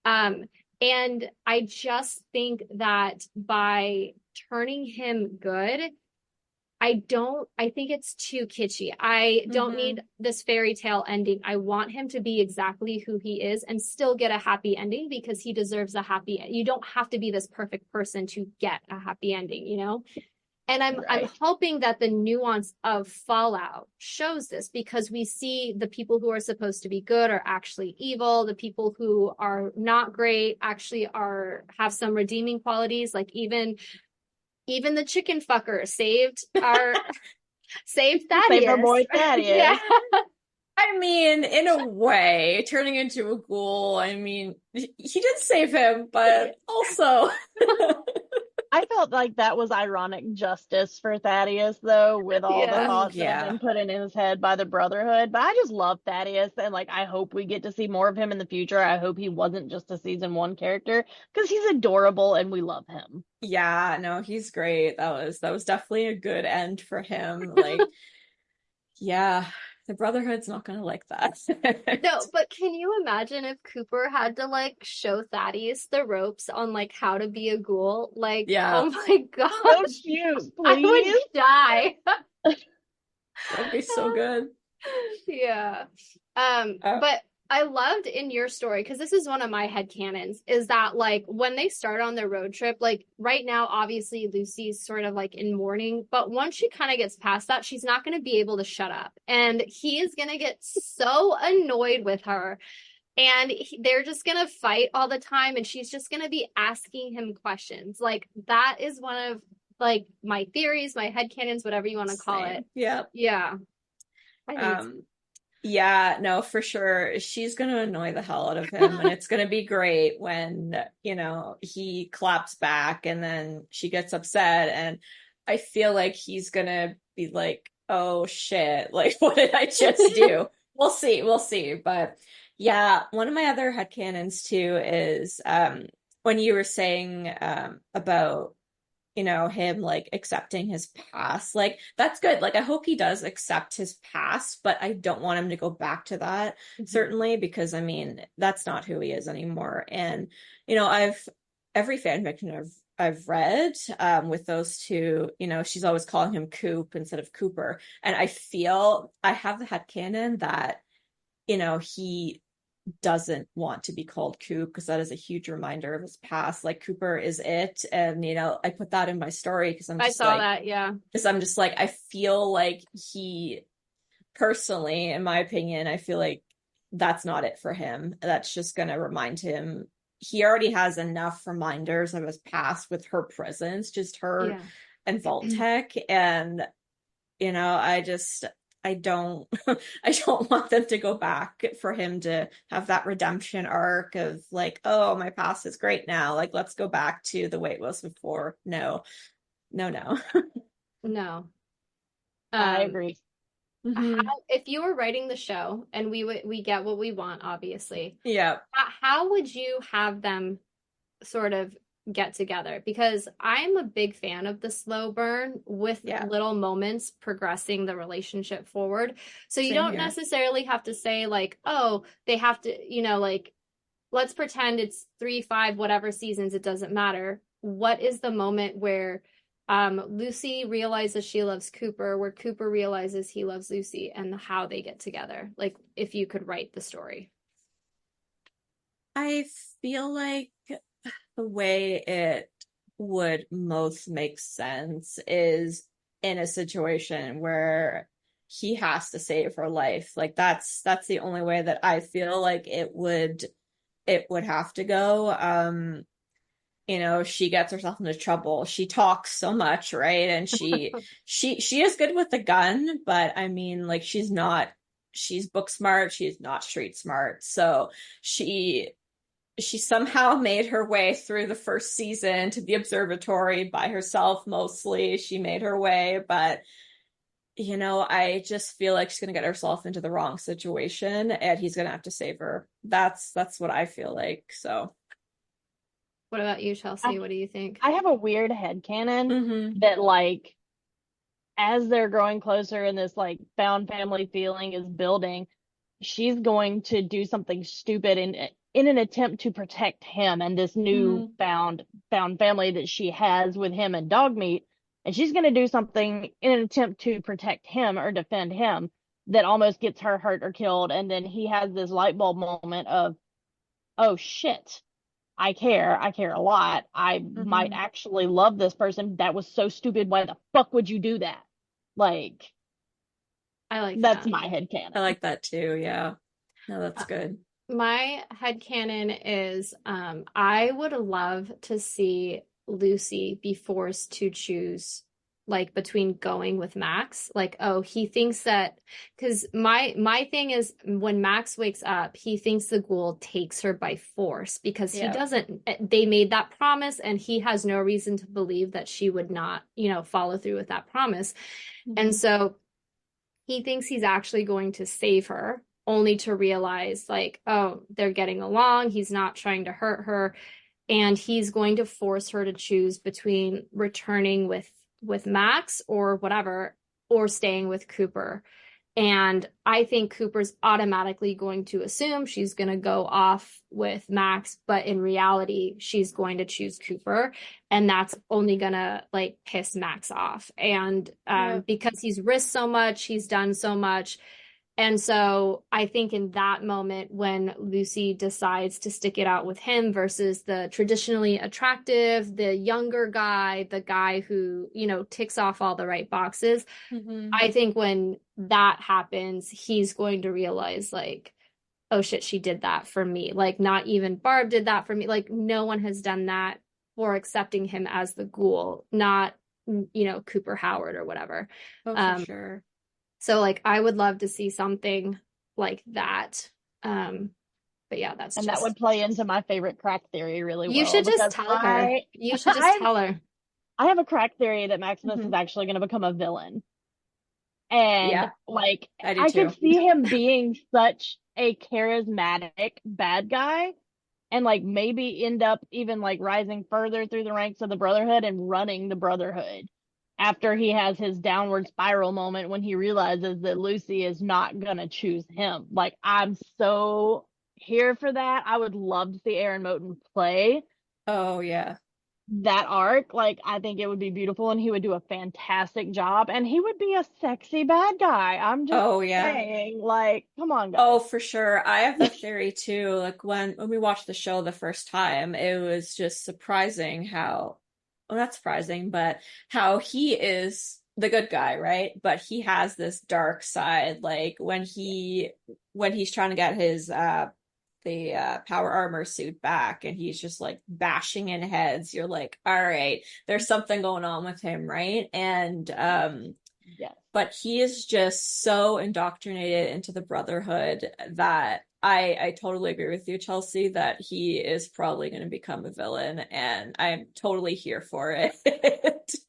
And I just think that by turning him good, I think it's too kitschy. I don't need this fairy tale ending. I want him to be exactly who he is and still get a happy ending, because he deserves a happy. You don't have to be this perfect person to get a happy ending, you know? And I'm hoping that the nuance of Fallout shows this, because we see the people who are supposed to be good are actually evil. The people who are not great actually have some redeeming qualities. Like even the chicken fucker saved Thaddeus. Save our boy Thaddeus. Yeah. I mean, in a way, turning into a ghoul, I mean, he did save him, but also I felt like that was ironic justice for Thaddeus, though, with all the thoughts that have been put in his head by the Brotherhood. But I just love Thaddeus, and like I hope we get to see more of him in the future. I hope he wasn't just a season 1 character, because he's adorable and we love him. Yeah, no, he's great. That was definitely a good end for him. Like, yeah, the Brotherhood's not gonna like that. No, but can you imagine if Cooper had to like show Thaddeus the ropes on like how to be a ghoul? Like, oh my god, so cute, I would die. That'd be so good. Yeah. But I loved in your story, because this is one of my headcanons, is that like when they start on their road trip, like right now, obviously Lucy's sort of like in mourning, but once she kind of gets past that, she's not going to be able to shut up. And he is going to get so annoyed with her. And they're just going to fight all the time. And she's just going to be asking him questions. Like, that is one of like my theories, my headcanons, whatever you want to call it. Yeah. Yeah. Yeah, no, for sure. She's going to annoy the hell out of him, and it's going to be great when, he claps back and then she gets upset, and I feel like he's going to be like, oh shit, like what did I just do? We'll see. But yeah, one of my other headcanons too is when you were saying about him like accepting his past, like that's good. Like I hope he does accept his past, but I don't want him to go back to that, certainly, because I mean that's not who he is anymore. And every fan fiction I've read with those two, she's always calling him Coop instead of Cooper, and I feel I have the headcanon that he doesn't want to be called Coop, because that is a huge reminder of his past. Like Cooper is it, and I put that in my story because I saw that, yeah. Because I'm just like, I feel like he personally, in my opinion, I feel like that's not it for him. That's just gonna remind him. He already has enough reminders of his past with her presence, just her and Vault-Tec, and I don't want them to go back for him to have that redemption arc of like, oh, my past is great now. Like, let's go back to the way it was before. No. No. I agree. If you were writing the show and we get what we want, obviously. Yeah. How would you have them sort of get together, because I'm a big fan of the slow burn with Yeah, little moments progressing the relationship forward. So you same don't here. necessarily have to say like, oh, they have to, like, let's pretend it's 3, 5, whatever seasons, it doesn't matter. What is the moment where Lucy realizes she loves Cooper, where Cooper realizes he loves Lucy, and how they get together? Like, if you could write the story. I feel like the way it would most make sense is in a situation where he has to save her life. Like that's the only way that I feel like it would have to go. She gets herself into trouble. She talks so much, right? And she is good with the gun, but I mean, like she's book smart, she's not street smart. So she somehow made her way through the first season to the observatory by herself mostly. She made her way, but I just feel like she's gonna get herself into the wrong situation and he's gonna have to save her. That's what I feel like. So What about you, Chelsea? I, What do you think? I have a weird headcanon mm-hmm. that like as they're growing closer and this like found family feeling is building, she's going to do something stupid in an attempt to protect him and this new Mm-hmm. found family that she has with him and Dogmeat. And she's going to do something in an attempt to protect him or defend him that almost gets her hurt or killed. And then he has this light bulb moment of, oh shit, I care a lot. I might Mm-hmm. actually love this person. That was so stupid. Why the fuck would you do that? Like, I like that's that. my I headcanon. like that too. Yeah. No, that's Uh, good. my headcanon is I would love to see Lucy be forced to choose, like, between going with Max. Like, oh, he thinks that, because my thing is, when Max wakes up, he thinks the ghoul takes her by force, because he Yeah. doesn't, they made that promise and he has no reason to believe that she would not, follow through with that promise. And Mm-hmm. so he thinks he's actually going to save her, only to realize, like, oh, they're getting along. He's not trying to hurt her. And he's going to force her to choose between returning with Max or whatever, or staying with Cooper. And I think Cooper's automatically going to assume she's going to go off with Max, but in reality, she's going to choose Cooper. And that's only going to like piss Max off. And Yeah. because he's risked so much, he's done so much. And so I think in that moment, when Lucy decides to stick it out with him versus the traditionally attractive, the younger guy, the guy who, ticks off all the right boxes, Mm-hmm. I think when that happens, he's going to realize, like, oh shit, she did that for me. Like, not even Barb did that for me. Like, no one has done that for accepting him as the ghoul, not, Cooper Howard or whatever. Oh, for Um, sure. so like I would love to see something like that. But yeah, that's And that just, would play into my favorite crack theory really you well should just because tell her. I You should just I tell her. I have a crack theory that Maximus Mm-hmm. is actually going to become a villain. And Yeah, like I do I could too. see him being such a charismatic bad guy and like maybe end up even like rising further through the ranks of the Brotherhood and running the Brotherhood after he has his downward spiral moment when he realizes that Lucy is not gonna choose him. Like I'm so here for that. I would love to see Aaron Moten play Oh, yeah. that arc. Like I think it would be beautiful and he would do a fantastic job and he would be a sexy bad guy. I'm just Oh, yeah. saying, like, come on Oh, guys. for sure. I have that theory too. Like when we watched the show the first time, it was just surprising how, well, not surprising, but how he is the good guy, right? But he has this dark side. Like when he's trying to get his the power armor suit back and he's just like bashing in heads, you're like, all right, there's something going on with him, right? And Yes. but he is just so indoctrinated into the Brotherhood that I totally agree with you, Chelsea, that he is probably going to become a villain, and I'm totally here for it.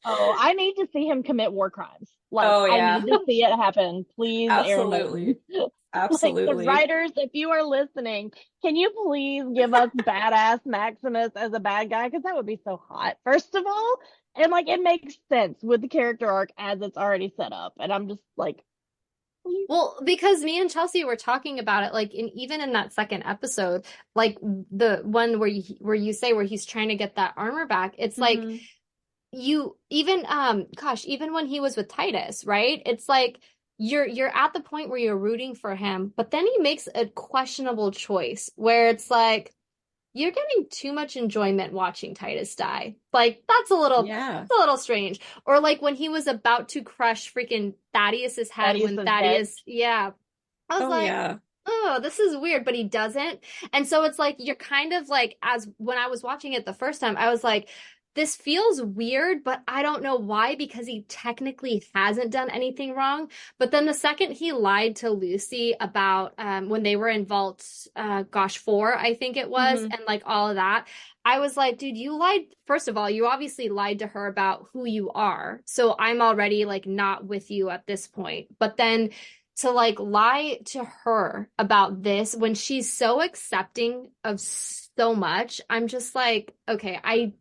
Oh, I need to see him commit war crimes. Like, Oh I yeah, need to see it happen. Please, Aaron absolutely. Moulton. Like the Absolutely. writers, if you are listening, can you please give us badass Maximus as a bad guy? Because that would be so hot, first of all. And like it makes sense with the character arc as it's already set up. And I'm just like, please. Well, because me and Chelsea were talking about it, like even in that second episode, like the one where you say where he's trying to get that armor back, it's like Hmm. you even gosh, even when he was with Titus, right? It's like you're at the point where you're rooting for him, but then he makes a questionable choice where it's like you're getting too much enjoyment watching Titus die. Like Yeah. that's a little strange. Or like when he was about to crush freaking Thaddeus's head when Thaddeus' head. Thaddeus, yeah. I was Oh like, yeah. oh, this is weird, but he doesn't. And so it's like you're kind of like as when I was watching it the first time, I was like, this feels weird, but I don't know why because he technically hasn't done anything wrong. But then the second he lied to Lucy about when they were in Vault, gosh, 4, I think it was, Hmm. and like all of that, I was like, dude, you lied. First of all, you obviously lied to her about who you are. So I'm already like not with you at this point. But then to like lie to her about this when she's so accepting of so much, I'm just like, okay, I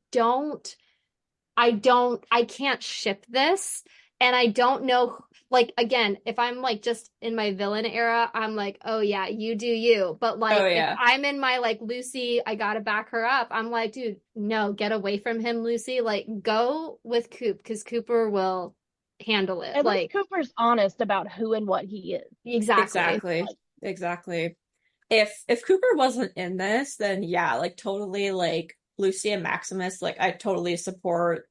can't ship this. And I don't know, like, again, if I'm like just in my villain era, I'm like, oh yeah, you do you. But Oh like, if yeah. I'm in my like Lucy, I gotta back her up, I'm like, dude, no, get away from him, Lucy. Like, go with Coop because Cooper will handle it. At least Like, Cooper's honest about who and what he is. exactly. Exactly. Exactly. If Cooper wasn't in this, then yeah, like totally like Lucy and Maximus, like I totally support,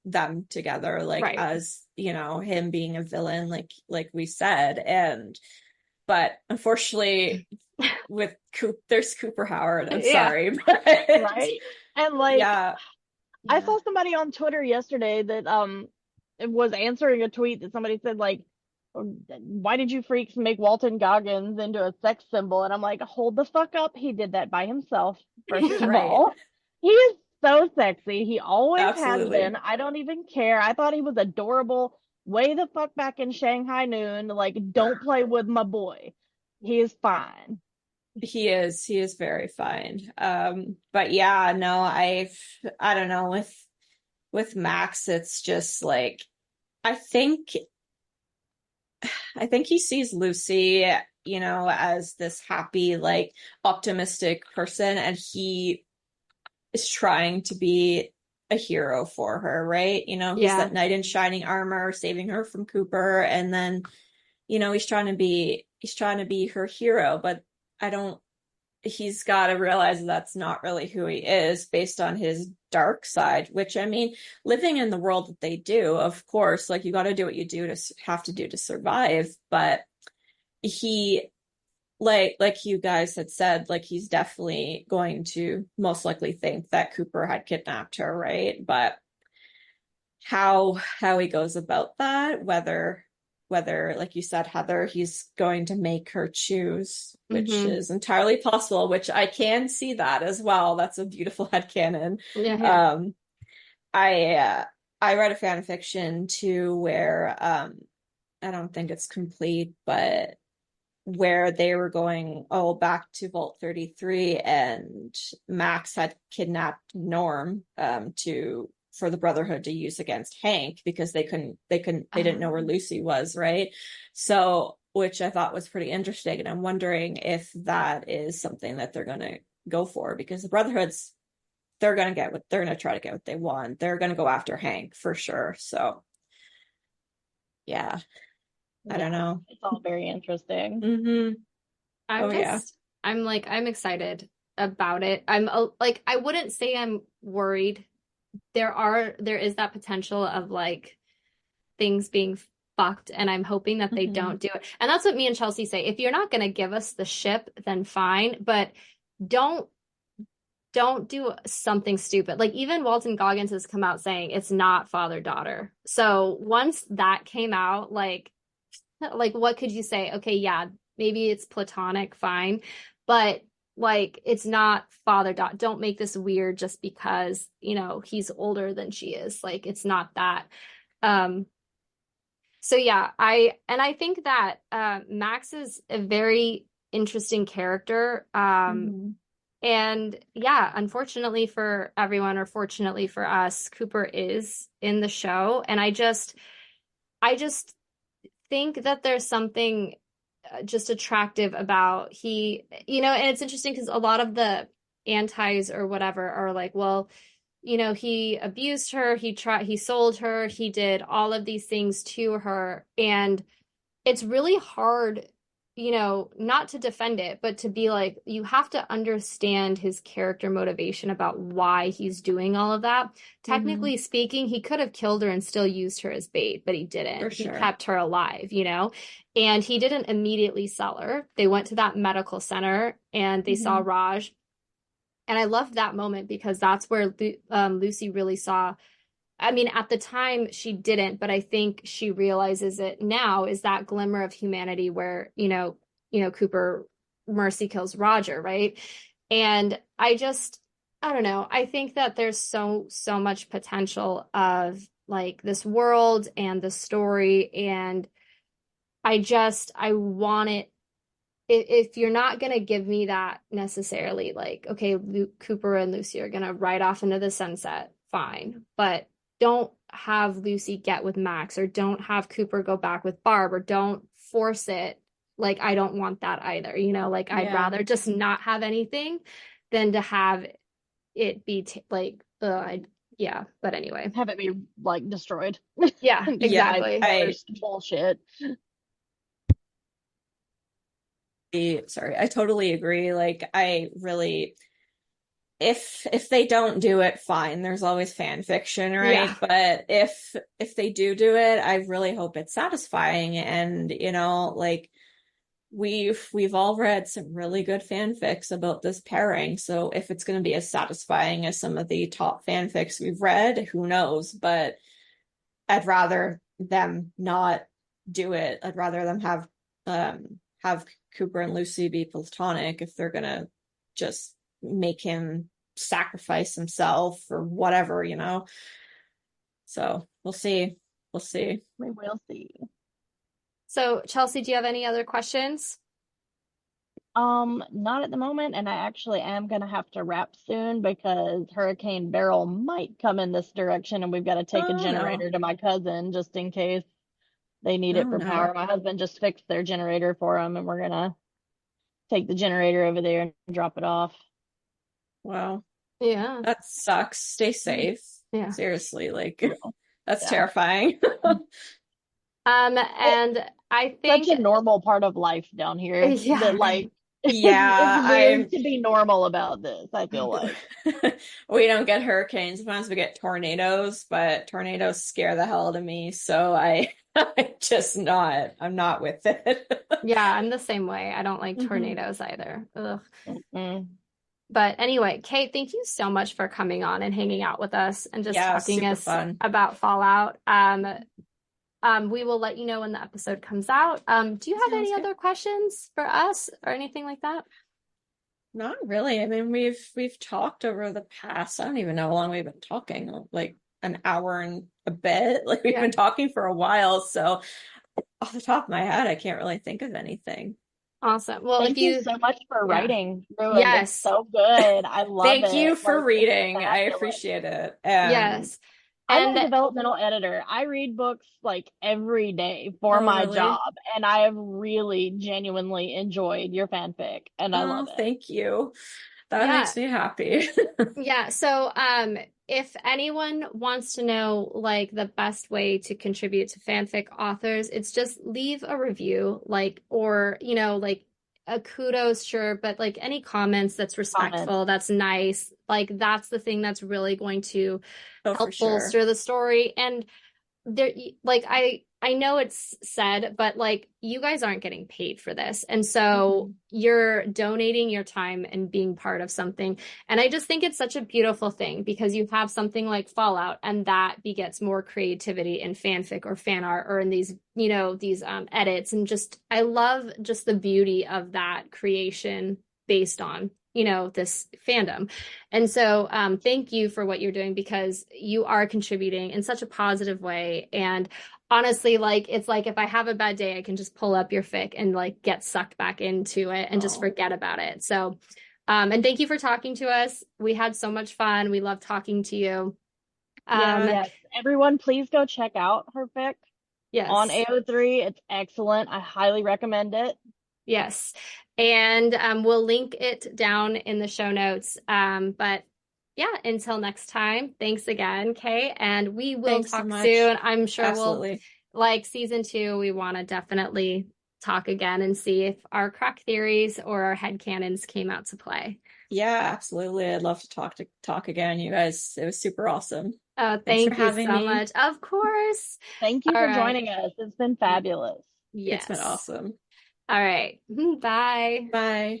them together, like Right. as, him being a villain, like we said. But unfortunately with there's Cooper Howard. I'm Yeah. sorry, but Right. And like yeah. I Yeah. saw somebody on Twitter yesterday that was answering a tweet that somebody said like, why did you freaks make Walton Goggins into a sex symbol? And I'm like, hold the fuck up. He did that by himself, first of Right. all. He is so sexy. He always has been. Absolutely. I don't even care. I thought he was adorable. Way the fuck back in Shanghai Noon. Like, don't play with my boy. He is fine. He is very fine. But yeah, no, I don't know, with Max, it's just like I think I think he sees Lucy, as this happy, like optimistic person, and he is trying to be a hero for her, right? He's Yeah. that knight in shining armor, saving her from Cooper, and then, he's trying to be her hero, but I don't he's got to realize that's not really who he is based on his dark side, which I mean, living in the world that they do, of course, like you got to do what you do to have to do to survive. But he, like you guys had said, like he's definitely going to most likely think that Cooper had kidnapped her, right? But how he goes about that, whether like you said, Heather, he's going to make her choose, which Hmm. is entirely possible, which I can see that as well. That's a beautiful headcanon. Yeah, yeah. um I read a fan fiction too where I don't think it's complete, but where they were going all back to Vault 33, and Max had kidnapped Norm to for the Brotherhood to use against Hank because they didn't know where Um, Lucy was, right? So, which I thought was pretty interesting, and I'm wondering if that is something that they're going to go for, because the Brotherhood's they're going to try to get what they want. They're going to go after Hank for sure. So, yeah, I don't Yeah, know. it's all very interesting. Mm-hmm. Oh yeah. I'm excited about it. Like, I wouldn't say I'm worried. There is that potential of like things being fucked, and I'm hoping that they Mm-hmm. don't do it. And that's what me and Chelsea say. If you're not going to give us the ship, then fine, but don't don't do something stupid. Like even Walton Goggins has come out saying it's not father daughter. So once that came out, like what could you say? Okay, yeah, maybe it's platonic, fine, but like it's not father daughter. Don't make this weird just because, he's older than she is. Like it's not that. Um So yeah, I think that Max is a very interesting character. Mhm. And yeah, unfortunately for everyone, or fortunately for us, Cooper is in the show. And I just think that there's something just attractive about and it's interesting because a lot of the antis or whatever are like, well, he abused her, he sold her, he did all of these things to her, and it's really hard, not to defend it, but to be like, you have to understand his character motivation about why he's doing all of that. Mhm. Technically speaking, he could have killed her and still used her as bait, but he For didn't. He sure. kept her alive, and he didn't immediately sell her. They went to that medical center and they saw Mhm. Raj. And I loved that moment because that's where Lucy really saw. I mean, at the time she didn't, but I think she realizes it now, is that glimmer of humanity where, Cooper mercy kills Roger, right? And I don't know. I think that there's so much potential of like this world and the story, and I want it. If you're not gonna give me that necessarily, like, okay, Cooper and Lucy are gonna ride off into the sunset, fine, but don't have Lucy get with Max, or don't have Cooper go back with Barb, or don't force it. Like, I don't want that either, like, I'd Yeah. rather just not have anything than to have it be like, yeah, but anyway. Have it be like destroyed Yeah, Yeah. by exactly. forced bullshit. Sorry, I totally agree. Like, I really, if they don't do it, fine. There's always fan fiction, Yeah. right? But if they do it, I really hope it's satisfying. And like we've all read some really good fanfics about this pairing. So if it's going to be as satisfying as some of the top fanfics we've read, who knows? But I'd rather them not do it. I'd rather them have Cooper and Lucy be platonic if they're gonna just make him sacrifice himself or whatever. So we'll see. We'll see. We will see. So, Chelsea, do you have any other questions? Not at the moment, and I actually am gonna have to wrap soon because Hurricane Beryl might come in this direction, and we've got to take a Oh no. generator to my cousin just in case they need it Oh for no. power. My husband just fixed their generator for them, and we're gonna take the generator over there and drop it off. Wow. Yeah. That sucks. Stay safe. Yeah. Seriously, like Yeah. that's Yeah. terrifying. It's And I such think, a normal part of life down here that yeah, like it's Yeah, weird to be normal about this, I feel like. we don't get hurricanes. Sometimes we get tornadoes, but tornadoes scare the hell out of me. So I'm not with it. yeah, I'm the same way. I don't like Mhm. tornadoes either. Ugh. Mm-mm. But anyway, Kate, thank you so much for coming on and hanging out with us and just Yeah, talking super us fun. about Fallout. We will let you know when the episode comes out. Do you have Sounds any good. other questions for us or anything like that? Not really. I mean, we've talked over the past, I don't even know how long we've been talking, like an hour and a bit. Like we've Yeah. been talking for a while, so off the top of my head, I can't really think of anything. Awesome. Well, if Thank you you, so much for yeah, writing, Ruined. It's yes, so good. I love Thank it. you for Like it's reading. I fabulous. appreciate it. yes. I'm a And developmental editor. I read books like every day for Oh, my really? job, and I have really genuinely enjoyed your fanfic, and I Oh, love it. thank you. That yeah, makes me happy. yeah. So, if anyone wants to know like the best way to contribute to fanfic authors, it's just leave a review, like, or, like a kudos, sure, but like any comments that's Comments. respectful, that's nice, like that's the thing that's really going to Oh, for help sure. bolster the story. And there, like, I know it's said, but like you guys aren't getting paid for this, and so Mhm. you're donating your time and being part of something. And I just think it's such a beautiful thing because you have something like Fallout, and that begets more creativity in fanfic or fan art or in these edits. And just I love just the beauty of that creation based on this fandom. And so thank you for what you're doing, because you are contributing in such a positive way. And honestly, like, it's like if I have a bad day, I can just pull up your fic and like get sucked back into it and just forget about it. So and thank you for talking to us. We had so much fun. We love talking to you. Yes, everyone, please go check out her fic on Yes. AO3. It's excellent. I highly recommend it. Yes. And we'll link it down in the show notes. But yeah, until next time, thanks again, Kay. And we will Thanks so talk much. soon. I'm sure Absolutely. we'll, like, season 2, we want to definitely talk again and see if our crack theories or our headcanons came out to play. Yeah, absolutely. I'd love to talk again, you guys. It was super awesome. Oh, Thanks for thank you having so me. much. Of course. Thank you All for right. joining us. It's been fabulous. It's been Yes. awesome. All right. Bye. Bye.